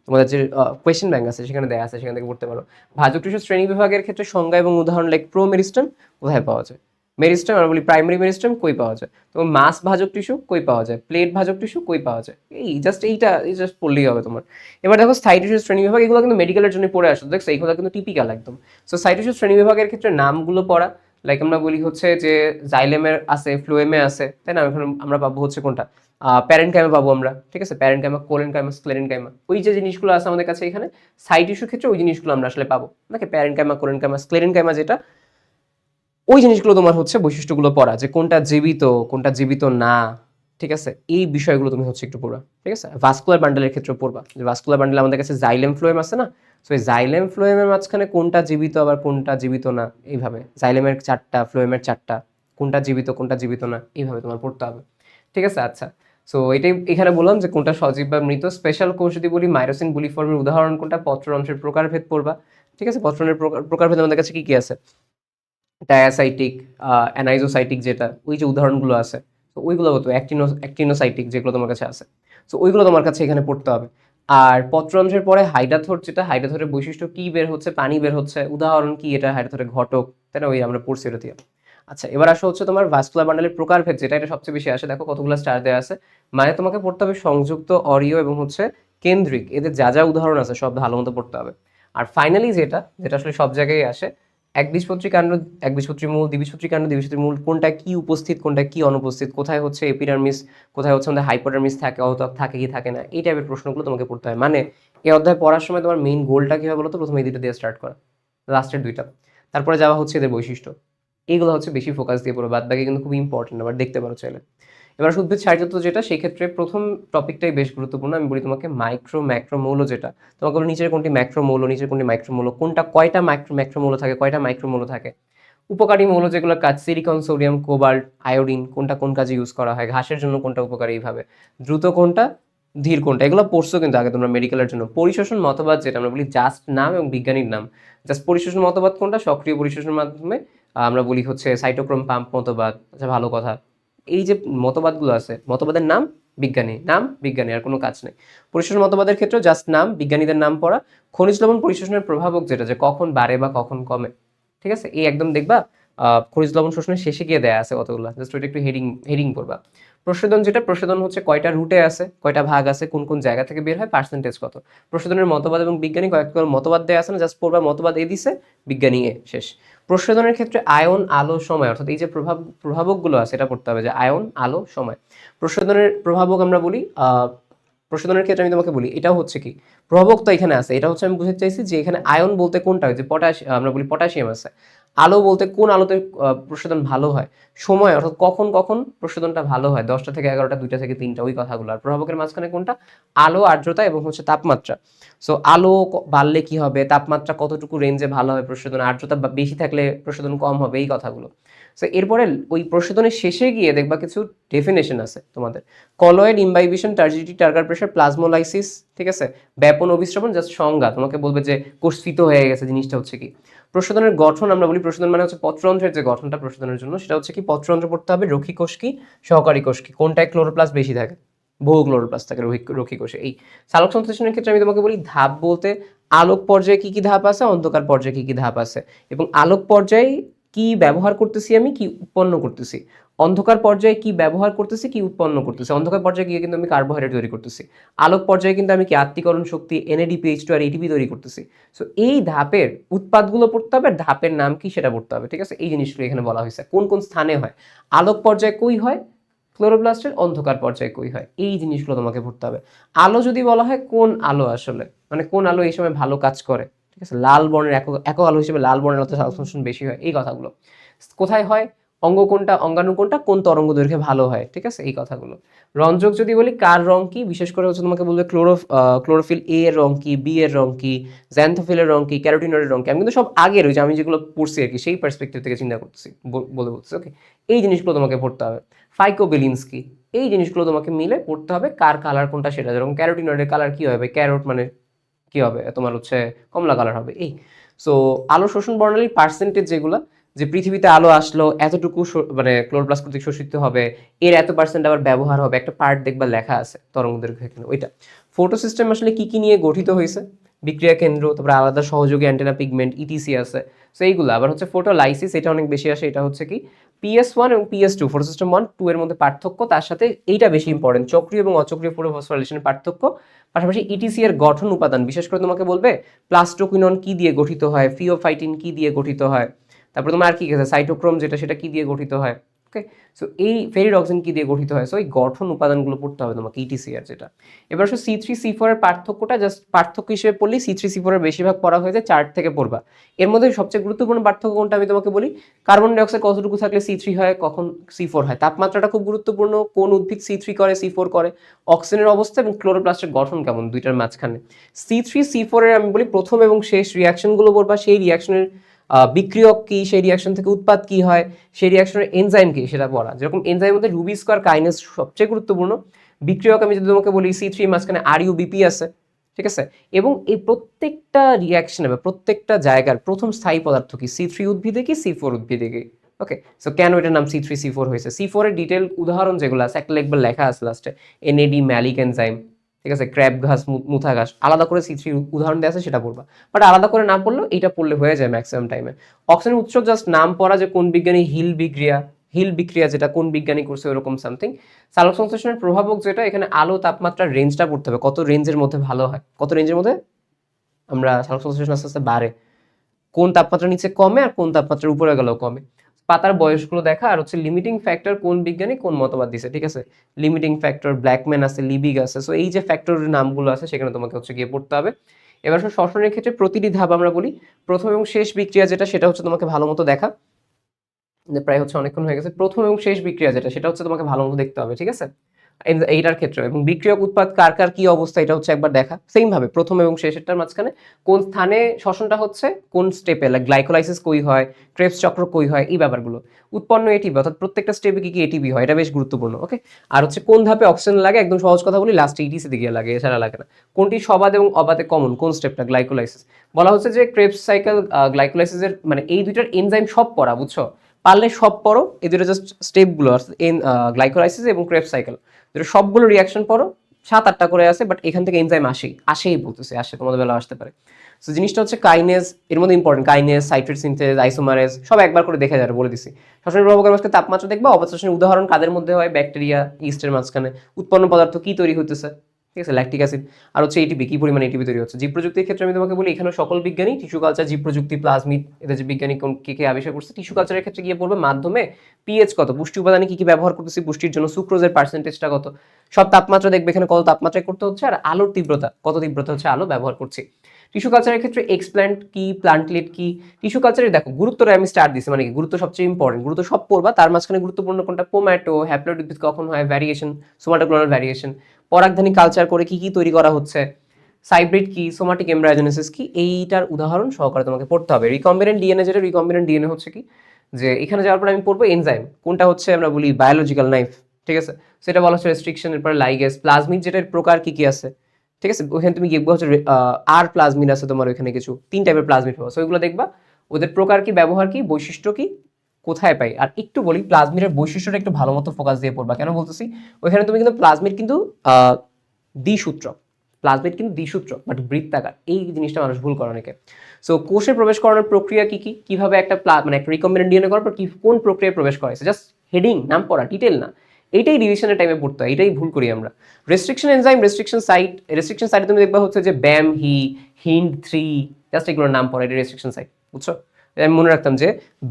তোমাদের যে কোয়েশ্চেন ব্যাংক আছে সেখানে দেয়া আছে, সেখান থেকে পড়তে পারো। ভাজক টিস্যু শ্রেণী বিভাগের ক্ষেত্রে সংজ্ঞা এবং উদাহরণ, লাইক প্রো মেরিস্টেম কোথায় পাওয়া যায়, মেরিস্টেম আমরা বলি প্রাইমারি মেরিস্টেম কই পাওয়া যায়, তো মাস ভাজক টিস্যু কই পাওয়া যায়, প্লেট ভাজক টিস্যু কই পাওয়া যায়, এই জাস্ট এই জাস্ট পড়লেই হবে তোমার। এবার দেখো স্থায়ী টিস্যু শ্রেণী বিভাগ, এগুলো কিন্তু মেডিকেলের জন্য পড়ে আসো, দেখছো এইগুলো কিন্তু টিপিক্যাল একদম। সো স্থায়ী টিস্যু শ্রেণী বিভাগের ক্ষেত্রে নামগুলো পড়া, লাইক আমরা বলি হচ্ছে যে জাইলেমের আছে, ফ্লোয়েমে আছে, তাই না, এখন আমরা পাবো হচ্ছে কোনটা, প্যারেন্ট কাইমা পাবো আমরা, ঠিক আছে, প্যারেন্ট কাইমা, কোলেন কাইমা, স্ক্লেরেন কাইমা, ওই যে জিনিসগুলো আছে আমাদের কাছে এখানে সাইড ইস্যুর ক্ষেত্রে ওই জিনিসগুলো আমরা আসলে পাবো নাকি, প্যারেন্ট কাইমা, কোলেন কাইমা, স্ক্লেরেন কাইমা, যেটা ওই জিনিসগুলো তোমার হচ্ছে বৈশিষ্ট্যগুলো পড়া, যে কোনটা জীবিত কোনটা জীবিত না, ঠিক আছে, এই বিষয়গুলো তুমি হচ্ছে একটু পড়বা, ঠিক আছে। ভাস্কুলার বান্ডেলের ক্ষেত্রে পড়বা, যে ভাস্কুলার বান্ডেল আমাদের কাছে জাইলেম ফ্লোয়েম আছে না, সো এই জাইলেম ফ্লোয়েমের মাঝখানে কোনটা জীবিত আবার কোনটা জীবিত না, এইভাবে জাইলেমের 4টা, ফ্লোয়েমের 4টা, কোনটা জীবিত কোনটা জীবিত না, এইভাবে তোমার পড়তে হবে, ঠিক আছে। আচ্ছা, সো এটাই এখানে বললাম যে কোনটা সজীব বা মৃত। স্পেশাল কোষ যদি বলি, মাইরোসিন বুলিফর্মের উদাহরণ কোনটা, পত্রের অংশের প্রকারভেদ পড়বা, ঠিক আছে। পত্রের প্রকারভেদ আমাদের কাছে কি কি আছে, ডায়াসাইটিক, অ্যানাইজোসাইটিক, যেটা ওই যে উদাহরণগুলো আছে, তো ওইগুলো হতো অ্যাক্টিনোসাইটিক যেগুলো তোমার কাছে আছে, তো ওইগুলো তোমার কাছে এখানে পড়তে হবে। আর পত্রাংশের পরে হাইড্রাথোর, যেটা হাইড্রাথোরের বৈশিষ্ট্য কি বের হচ্ছে, পানি বের হচ্ছে, উদাহরণ কি এটা, হাইড্রাথোরের ঘটক, তাই না, ওই আমরা পড়ছি এটা দিয়ে। আচ্ছা, এবার আসা হচ্ছে তোমার ভাস্কুলার বান্ডেলের প্রকারভেদ, যেটা এটা সবচেয়ে বেশি আসে, দেখো কতগুলো স্টার দেওয়া আছে, মানে তোমাকে পড়তে হবে সংযুক্ত, অরীয় এবং হচ্ছে কেন্দ্রিক, এদের যা যা উদাহরণ আছে সব ভালো মতো পড়তে হবে। আর ফাইনালি যেটা যেটা আসলে সব জায়গায় আসে, একবীজপত্রী কাণ্ড, একবীজপত্রী মূল, দ্বিবীজপত্রী কাণ্ড, দ্বিবীজপত্রী মূল, কোনটা কি উপস্থিত কোনটা কি অনুপস্থিত, কোথায় হচ্ছে এপিডার্মিস, কোথায় হচ্ছে আমাদের হাইপোডার্মিস থাকে, অতক থাকে কি থাকে না, এই টাইপের প্রশ্নগুলো তোমাকে পড়তে হয়। মানে এই অধ্যায় পড়ার সময় তোমার মেইন গোলটা কি হবে বলো তো, প্রথমে এই দুটো দিয়ে স্টার্ট করা, লাস্টের দুইটা, তারপরে যাওয়া হচ্ছে এদের বৈশিষ্ট্য, এইগুলো হচ্ছে বেশি ফোকাস দিয়ে পড়ো, বাদ বাকি কিন্তু খুব ইম্পর্টেন্ট, আবার দেখতে পারো চাইলে। এবার উদ্ভিদ সাহিত্য যেটা, সেই ক্ষেত্রে প্রথম টপিকটাই বেশ গুরুত্বপূর্ণ, আমি বলি তোমাকে মাইক্রো ম্যাক্রো মৌল, যেটা তোমাকে বলো নিচের কোনটি ম্যাক্রো মৌল, নিচের কোনটি মাইক্রো মৌল, কোনটা কয়টা ম্যাক্রো মৌল থাকে, কয়টা মাইক্রো মৌল থাকে। উপকারী মৌল যেগুলো কাজ, সিলিকন, সোডিয়াম, কোবাল্ট, আয়োডিন, কোনটা কোন কাজে ইউজ করা হয়, ঘাসের জন্য কোনটা উপকারী, এইভাবে দ্রুত কোনটা, ধীর কোনটা, এগুলো পড়ছো কিন্তু আগে তোমরা মেডিকেলের জন্য। পরিশোষণ মতবাদ, যেটা আমরা বলি জাস্ট নাম এবং বিজ্ঞানীর নাম, জাস্ট পরিশোষণ মতবাদ কোনটা, সক্রিয় পরিশোষণের মাধ্যমে আমরা বলি হচ্ছে সাইটোক্রোম পাম্প মতবাদ, আচ্ছা ভালো কথা। এই যে মতবাদগুলো আছে, মতবাদের নাম বিজ্ঞানী, নাম বিজ্ঞানী, আর কোনো কাজ নেই। পরিশোষণ মতবাদের ক্ষেত্রে জাস্ট নাম, বিজ্ঞানীদের নাম পড়া। খনিজ লবণ পরিশোষণের প্রভাবক, যেটা যে কখন বাড়ে বা কখন কমে, ঠিক আছে, এই একদম দেখবা খনিজ লবণ শোষণের শেষে গিয়ে দেয়া আছে কতগুলো, জাস্ট ওইটা একটু হেডিং করবা। প্রশোধন, যেটা প্রশোধন হচ্ছে কয়টা রুটে আছে, কয়টা ভাগ আছে, কোন কোন জায়গা থেকে বের হয়, পার্সেন্টেজ কত। প্রশোধনের মতবাদ এবং বিজ্ঞানী কয়েকটা মতবাদ দেয়া আছে না, জাস্ট পড়বা মতবাদ এ দিছে, বিজ্ঞানী এ, শেষ। প্রশোধনের ক্ষেত্রে আয়ন, আলো, সময়, অর্থাৎ এই যে প্রভাবকগুলো আছে এটা পড়তে হবে, যে আয়ন, আলো, সময়। প্রশোধনের প্রভাবক আমরা বলি প্রশোধনের ক্ষেত্রে আমি তোমাকে বলি এটাও হচ্ছে কি প্রভাবক তো এখানে আছে, এটা হচ্ছে আমি বুঝতে চাইছি যে এখানে আয়ন বলতে কোনটা হচ্ছে আমরা বলি পটাশিয়াম আছে, আলো বলতে কোন আলোতে প্রশোধন ভালো হয়, সময় অর্থাৎ কখন কখন প্রশোধনটা ভালো হয়, 10টা থেকে 11টা, 2টা থেকে 3টা, ওই কথাগুলো। আর প্রভাবকের মাঝখানে কোনটা, আলো, আর্দ্রতা এবং হচ্ছে তাপমাত্রা। সো আলো বাড়লে কি হবে, তাপমাত্রা কতটুকু রেঞ্জে ভালো হয় প্রশোধন, আর্দ্রতা বেশি থাকলে প্রশোধন কম হবে, এই কথাগুলো। সো এরপরে ওই প্রশোধনের শেষে গিয়ে দেখবা কিছু ডেফিনেশন আছে তোমাদের, কলয়েড, ইমবাইবিশন, টার্জিডিটি, টার্গার প্রেশার, প্লাজমোলাইসিস, ঠিক আছে, ব্যাপন, অভিস্রবণ, জাস্ট সংজ্ঞা তোমাকে বলবে যে কোষফিত হয়ে গেছে জিনিসটা হচ্ছে কি। প্রশোধনের গঠন আমরা বলি, প্রশোধন মানে হচ্ছে পত্ররন্ধ্রের যে গঠনটা প্রশোধনের জন্য সেটা হচ্ছে কি পত্ররন্ধ্র পড়তে হবে, রক্ষী কোষ কি, সহকারী কোষ কি, কোনটায় ক্লোরোপ্লাস্ট বেশি থাকে, বহু ক্লোরোপ্লাস্ট থাকে রক্ষী কোষে। এই সালোক সংশ্লেষণের ক্ষেত্রে আমি তোমাকে বলি ধাপ বলতে আলোক পর্যায়ে কি কি ধাপ আছে, অন্ধকার পর্যায়ে কি কি ধাপ আছে, এবং আলোক পর্যায়ে কি ব্যবহার করতেছি আমি, কি উৎপন্ন করতেছি, অন্ধকার পর্যায়ে কি ব্যবহার করতেছি, কি উৎপন্ন করতেছি, অন্ধকার পর্যায়ে গিয়ে কিন্তু আমি কার্বোহাইড্রেট তৈরি করতেছি, আলোক পর্যায়ে কিন্তু আমি কি আত্তীকরণ শক্তি NADPH2 আর ATP তৈরি করতেছি। সো এই ধাপের উৎপাদগুলো পড়তে হবে, ধাপের নাম কি সেটা পড়তে হবে, ঠিক আছে। এই জিনিসগুলো এখানে বলা হয়েছে কোন কোন স্থানে হয়, আলোক পর্যায়ে কই হয়, ক্লোরোপ্লাস্টের অন্ধকার পর্যায়ে কই হয়, এই জিনিসগুলো তোমাকে পড়তে হবে। আলো যদি বলা হয় কোন আলো আসলে, মানে কোন আলো এই সময় ভালো কাজ করে, ঠিক আছে, লাল বর্ণের একক আলো হিসেবে লাল বর্ণের আলোতে সংশ্লেষণ বেশি হয়, এই কথাগুলো। কোথায় হয়, অঙ্গ কোনটা, অঙ্গাণু কোনটা, কোন তরঙ্গ দৈর্ঘ্যে ভালো হয়, ঠিক আছে, এই কথাগুলো। রঞ্জক যদি বলি কার রং কি, বিশেষ করে হচ্ছে তোমাকে বলবে ক্লোরোফিল A এর রং কি, B এর রং কি, জ্যান্থোফিলের রং কি, ক্যারোটিনয়েডের রং কি। আমি কিন্তু সব আগের ওই যে আমি যেগুলো পড়ছি আর কি সেই পার্সপেক্টিভ থেকে চিন্তা করতেছি, বলতেছি, ওকে। এই জিনিসগুলো তোমাকে পড়তে হবে। ফাইকোবিলিনস কি, এই জিনিসগুলো তোমাকে মিলে পড়তে হবে, কার কালার কোনটা সেটা, যেরকম ক্যারোটিনয়েডের কালার কি হবে, ক্যারোট মানে কি হবে তোমার হচ্ছে কমলা কালার হবে, এই। সো আলো শোষণ বর্ণালীর পার্সেন্টেজ যেগুলো, যে পৃথিবীতে আলো আসলো এতটুকু মানে ক্লোরোপ্লাস্ট কর্তৃক শোষিত হবে, এর এত পার্সেন্ট আবার ব্যবহার হবে, একটা পার্ট দেখবা লেখা আছে তরঙ্গ দৈর্ঘ্য এখানে, ওইটা। ফটো সিস্টেম আসলে কি কি নিয়ে গঠিত হয়েছে, বিক্রিয়া কেন্দ্র, তারপরে আলাদা সহযোগী অ্যান্টেনা, পিগমেন্ট, ইটিসি আছে। সো এইগুলো আবার হচ্ছে ফটোলাইসিস, এটা অনেক বেশি আসে, এটা হচ্ছে কি PS1 এবং PS2, ফটো সিস্টেম 1-2 এর মধ্যে পার্থক্য, তার সাথে এইটা বেশি ইম্পর্টেন্ট, চক্রীয় এবং অচক্রীয় ফটোফসফোরাইলেশনের পার্থক্য, পাশাপাশি ইটিসি এর গঠন উপাদান, বিশেষ করে তোমাকে বলবে প্লাস্টোকুইনন কি দিয়ে গঠিত হয়, ফিওফাইটিন কি দিয়ে গঠিত হয়, তারপর তোমার আর কি আছে সাইটোক্রোম যেটা, সেটা কি দিয়ে গঠিত হয়, ওকে। সো এই ফেরিডক্সিন কি দিয়ে গঠিত হয়, সো এই গঠন উপাদানগুলো পড়তে হবে তোমাকে ইটিসি আর যেটা। এবার আসলে C3C4 এর পার্থক্যটা জাস্ট পার্থক্য হিসেবে পড়লেই C3C4 এর বেশিরভাগ পড়া হয়ে যায়, চার্ট থেকে পড়বা। এর মধ্যে সবচেয়ে গুরুত্বপূর্ণ পার্থক্য কোনটা আমি তোমাকে বলি, কার্বন ডাইঅক্সাইড কতটুকু থাকলে C3 হয়, কখন C4 হয়, তাপমাত্রাটা খুব গুরুত্বপূর্ণ, কোন উদ্ভিদ C3 করে, C4 করে, অক্সিজেনের অবস্থা এবং ক্লোরোপ্লাস্টের গঠন কেমন, দুইটার মাঝখানে। C3C4 এর আমি বলি প্রথম এবং শেষ রিয়াকশনগুলো বলবা, সেই রিয়াকশনের বিক্রিয়ক কি, সেই রিয়াকশন থেকে উৎপাদ কি হয়, সেই রিয়াকশনের এনজাইম কি সেটা পড়া। যেরকম এনজাইমের মধ্যে রুবি স্কোয়ার কাইনেস সবচেয়ে গুরুত্বপূর্ণ, বিক্রিয়ক আমি যদি তোমাকে বলি C3 মাঝখানে RUBP আছে, ঠিক আছে। এবং এই প্রত্যেকটা রিয়াকশনে বা প্রত্যেকটা জায়গার প্রথম স্থায়ী পদার্থ কি, C3 উদ্ভিদে কি, C4 উদ্ভিদে কি, ওকে। সো কেন এটার নাম C3C4 হয়েছে, C4 এর ডিটেল উদাহরণ যেগুলো আছে একটা লিখবার লেখা আছে লাস্টে, NAD ম্যালিক এনজাইম, ঠিক আছে, ক্র্যাব ঘাস, মুথা ঘাস, আলাদা করে C3 উদাহরণ দেওয়া আছে সেটা পড়বা, বাট আলাদা করে না পড়লেও এইটা পড়লে হয়ে যায় ম্যাক্সিমাম টাইমে। অক্সিজেন উৎস জাস্ট নাম পড়া, যে কোন বিজ্ঞানী হিল বিক্রিয়া যেটা কোন বিজ্ঞানী করছে ওরকম সামথিং। সালোক সংশ্লেষণের প্রভাবক যেটা, এখানে আলো তাপমাত্রার রেঞ্জটা পড়তে হবে, কত রেঞ্জের মধ্যে ভালো হয়, কত রেঞ্জের মধ্যে আমরা সালোক সংশ্লেষণ আস্তে আস্তে বাড়ে, কোন তাপমাত্রা নিচে কমে আর কোন তাপমাত্রার উপরে গেলেও কমে। পাতার বয়সগুলো দেখা, আর হচ্ছে লিমিটিং ফ্যাক্টর কোন বিজ্ঞানী কোন মতবাদ দিছে, ঠিক আছে। লিমিটিং ফ্যাক্টর ব্ল্যাকম্যান আছে, লিবিগ আছে, সো এই যে ফ্যাক্টরের নামগুলো আছে সেখানে তোমাকে হচ্ছে গিয়ে পড়তে হবে। এবার শ্বসনের ক্ষেত্রে প্রতিটি ধাপ আমরা বলি, প্রথম এবং শেষ বিক্রিয়া যেটা সেটা হচ্ছে তোমাকে ভালো মতো দেখা, প্রায় হচ্ছে অনেকক্ষণ হয়ে গেছে। প্রথম এবং শেষ বিক্রিয়া যেটা সেটা হচ্ছে তোমাকে ভালো মতো দেখতে হবে, ঠিক আছে, এইটার ক্ষেত্রে। এবং বিক্রিয়ক উৎপাদ কার কার কি অবস্থা এটা হচ্ছে একবার দেখা, সেম ভাবে প্রথম এবং শেষেরটার মাঝখানে কোন স্থানে শ্বসনটা হচ্ছে, কোন স্টেপে, লাইক গ্লাইকোলাইসিস কই হয়, ক্রেবস চক্র কই হয়, এই ব্যাপারগুলো। উৎপন্ন এটিপি অর্থাৎ প্রত্যেকটা স্টেপে কি কি এটিপি হয়, এটা বেশ গুরুত্বপূর্ণ, ওকে। আর হচ্ছে কোন ধাপে অক্সিজেন লাগে, একদম সহজ কথা বলি লাস্টে ইটিসি দিকে লাগে, এছাড়া লাগে না। কোনটি সবাদ এবং অবাদে কমন, কোন স্টেপটা, গ্লাইকোলাইসিস। বলা হচ্ছে যে ক্রেবস সাইকেল, গ্লাইকোলাইসিসের মানে এই দুইটার এনজাইম সব পড়া, বুঝছো, পারলে সব পড়ো, এই দুটো জাস্ট স্টেপগুলো গ্লাইকোলাইসিস এবং ক্রেবস সাইকেল, যেটা সবগুলো রিয়াকশন পড়ো, 7-8টা করে আছে, বাট এখান থেকে এনজাইম আসেই বলতেছে, আসে, তোমাদের বেলা আসতে পারে। সো জিনিসটা হচ্ছে কাইনেজ, এর মধ্যে important kinase, citrate synthase, isomerase, সব একবার করে দেখে যাবে, বলে দিছি। শ্বসনের প্রভাবকের মাঝখানে তাপমাত্রা দেখবা, অবচেতনের উদাহরণ কাদের মধ্যে হয়, ব্যাকটেরিয়া, ইস্টের মাঝখানে, উৎপন্ন পদার্থ কি তৈরি হইতেছে, ঠিক আছে, ল্যাকটিক অ্যাসিড আর হচ্ছে এটিপি, কি পরিমাণে এটিপি তৈরি হচ্ছে। জীব প্রযুক্তির ক্ষেত্রে আমি তোমাকে বলি এখানে সকল বিজ্ঞানী টিস্যু কালচার, জীব প্রযুক্তি, প্লাজমিড, এদের যে বিজ্ঞানী কে কে আবিষ্কার করছে, টিস্যু কালচারের ক্ষেত্রে গিয়ে পড়বে মাধ্যমে পিএইচ কত, পুষ্টি উপাদানে কি কি ব্যবহার করতেছি পুষ্টির জন্য, সুক্রোজের পার্সেন্টেজটা কত, সব তাপমাত্রা দেখবে এখানে কত তাপমাত্রায় করতে হচ্ছে, আর আলোর তীব্রতা কত তীব্রতা হচ্ছে আলো ব্যবহার করছি। টিস্যু কালচারের ক্ষেত্রে এক্সপ্ল্যান্ট কি, প্লান্টলেট কি, টিস্যু কালচারে দেখো গুরুত্বটা আমি স্টার দিচ্ছি, মানে কি গুরুত্ব সবচেয়ে ইম্পর্টেন্ট, গুরুত্ব সব পড়বা, তার মাঝখানে গুরুত্বপূর্ণ কোনটা, পোম্যাটো, হ্যাপ্লয়েড উদ্ভিদ কখন হয়, ভ্যারিয়েশন, সোমাটোক্লোনাল ভ্যারিয়েশন, পরাগধানী কালচার করে কি কি তৈরি করা হচ্ছে, সাইব্রিড কি, সোমাটিক এমব্রায়োজেনেসিস কি, এইটার উদাহরণ সহকারে তোমাকে পড়তে হবে। রিকম্বিনেন্ট ডিএনএ, যেটা রিকম্বিনেন্ট ডিএনএ হচ্ছে কি, যে এখানে যাওয়ার পর আমি পড়বো এনজাইম, কোনটা হচ্ছে আমরা বলি বায়োলজিক্যাল নাইফ, ঠিক আছে, সেটা বলা হচ্ছে রেস্ট্রিকশন, এরপর লাইগেস, প্লাজমিড যেটার প্রকার কি কি আছে, ঠিক আছে, ওখানে তুমি দেখবো হচ্ছে আর প্লাজমিড আছে তোমার ওইখানে কিছু 3 টাইপের প্লাজমিড পাবো, সো ওইগুলো দেখবা, ওদের প্রকার কি, ব্যবহার কি, বৈশিষ্ট্য কি, কোথায় পাই। আর একটু বলি প্লাজমিডের বৈশিষ্ট্যটা একটু ভালো মতো ফোকাস দিয়ে পড়বা, কেন বলতেছি, ওইখানে তুমি কিন্তু প্লাজমিড কিন্তু দ্বিসূত্র, প্লাজমিড কিন্তু দ্বিসূত্র বাট বৃত্তাকার, এই জিনিসটা মানুষ ভুল করে অনেকে। সো কোষে প্রবেশ করানোর প্রক্রিয়া কি কি, কিভাবে একটা মানে একটা রিকম্বিনেন্ট ডিএনএ করার পর কি কোন প্রক্রিয়ায় প্রবেশ করাইছে, জাস্ট হেডিং নাম পড়া, ডিটেল না, এইটাই রিভিশনের টাইমে পড়তে হয়, এটাই ভুল করি আমরা। Restriction enzyme, restriction site, restriction সাইটে তুমি দেখবা হচ্ছে যে ব্যাম হি, হিন্ড 3, জাস্ট এগুলোর নাম পড়া, এটা রেস্ট্রিকশন সাইট, বুঝছো, আমি মনে রাখতাম যে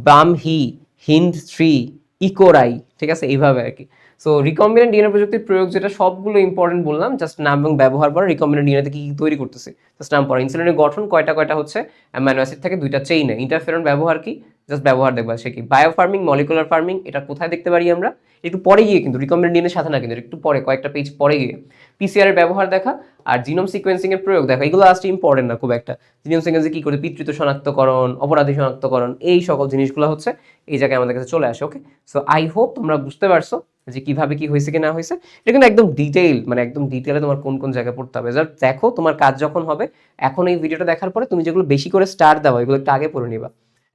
বাম হি, হিন্দ 3, ইকোরাই, ঠিক আছে, এইভাবে আর কি। সো রিকম্বিনেন্ট ডিএনএ প্রযুক্তির প্রয়োগ, যেটা সবগুলো ইম্পর্টেন্ট বললাম, জাস্ট নাম এবং ব্যবহার পর রিকম্বিনেন্ট ডিএনএতে কি কি তৈরি করতেছে, জাস্ট নাম পড়া। ইনসুলিনের গঠন কয়টা কয়টা হচ্ছে, অ্যামাইনো অ্যাসিড থাকে 2টা চেইনে, ইন্টারফেরন ব্যবহার কি, জাস্ট ব্যবহার দেখবা সে কি, বায়ো ফার্মিং, মলিকুলার ফার্মিং, এটা কোথায় দেখতে পারি আমরা, একটু পরে গিয়ে কিন্তু রিকম্বিনেন্ট ডিএনএর সাথে না, কিন্তু একটু পরে কয়েকটা পেজ পরে গিয়ে পিসিআর এর ব্যবহার দেখা, আর জিনোম সিকোয়েন্সিং এর প্রয়োগ দেখা, এগুলো আসলে ইম্পর্টেন্ট না খুব একটা। জিনোম সিকোয়েন্সিং কি করে, পিতৃত্ব শনাক্তকরণ, অপরাধী শনাক্তকরণ, এই সকল জিনিসগুলো হচ্ছে এই জায়গায় আমাদের কাছে চলে আসে। ওকে, সো আই হোপ তোমরা বুঝতে পারছো যে কিভাবে কি হয়েছে কি না হয়েছে, এটা কিন্তু একদম ডিটেইল, মানে একদম ডিটেইলে তোমার কোন কোন জায়গায় পড়তে হবে, জাস্ট দেখো তোমার কাজ যখন হবে, এখন এই ভিডিওটা দেখার পরে তুমি যেগুলো বেশি করে স্টার দাও এগুলো একটু আগে পড়ে নিবা,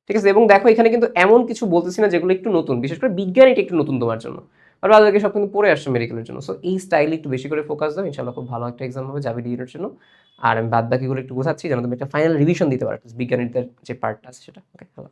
ঠিক আছে। এবং দেখো এখানে কিন্তু এমন কিছু বলতেছি না যেগুলো একটু নতুন, বিশেষ করে বিজ্ঞান এটা একটু নতুন তোমার জন্য, আর বাদ বাকি সব কিন্তু পড়ে আসছে মেডিকেলের জন্য। সো এই স্টাইলে একটু বেশি করে ফোকাস দাও, ইনশাআল্লাহ খুব ভালো একটা এক্সাম হবে যাবে ডিএর জন্য। আর আমি বাদ বাকিগুলো একটু বোঝাচ্ছি যেন তুমি একটা ফাইনাল রিভিশন দিতে পারো বিজ্ঞানীদের যে পার্টটা আছে সেটা। ওকে, ভালো।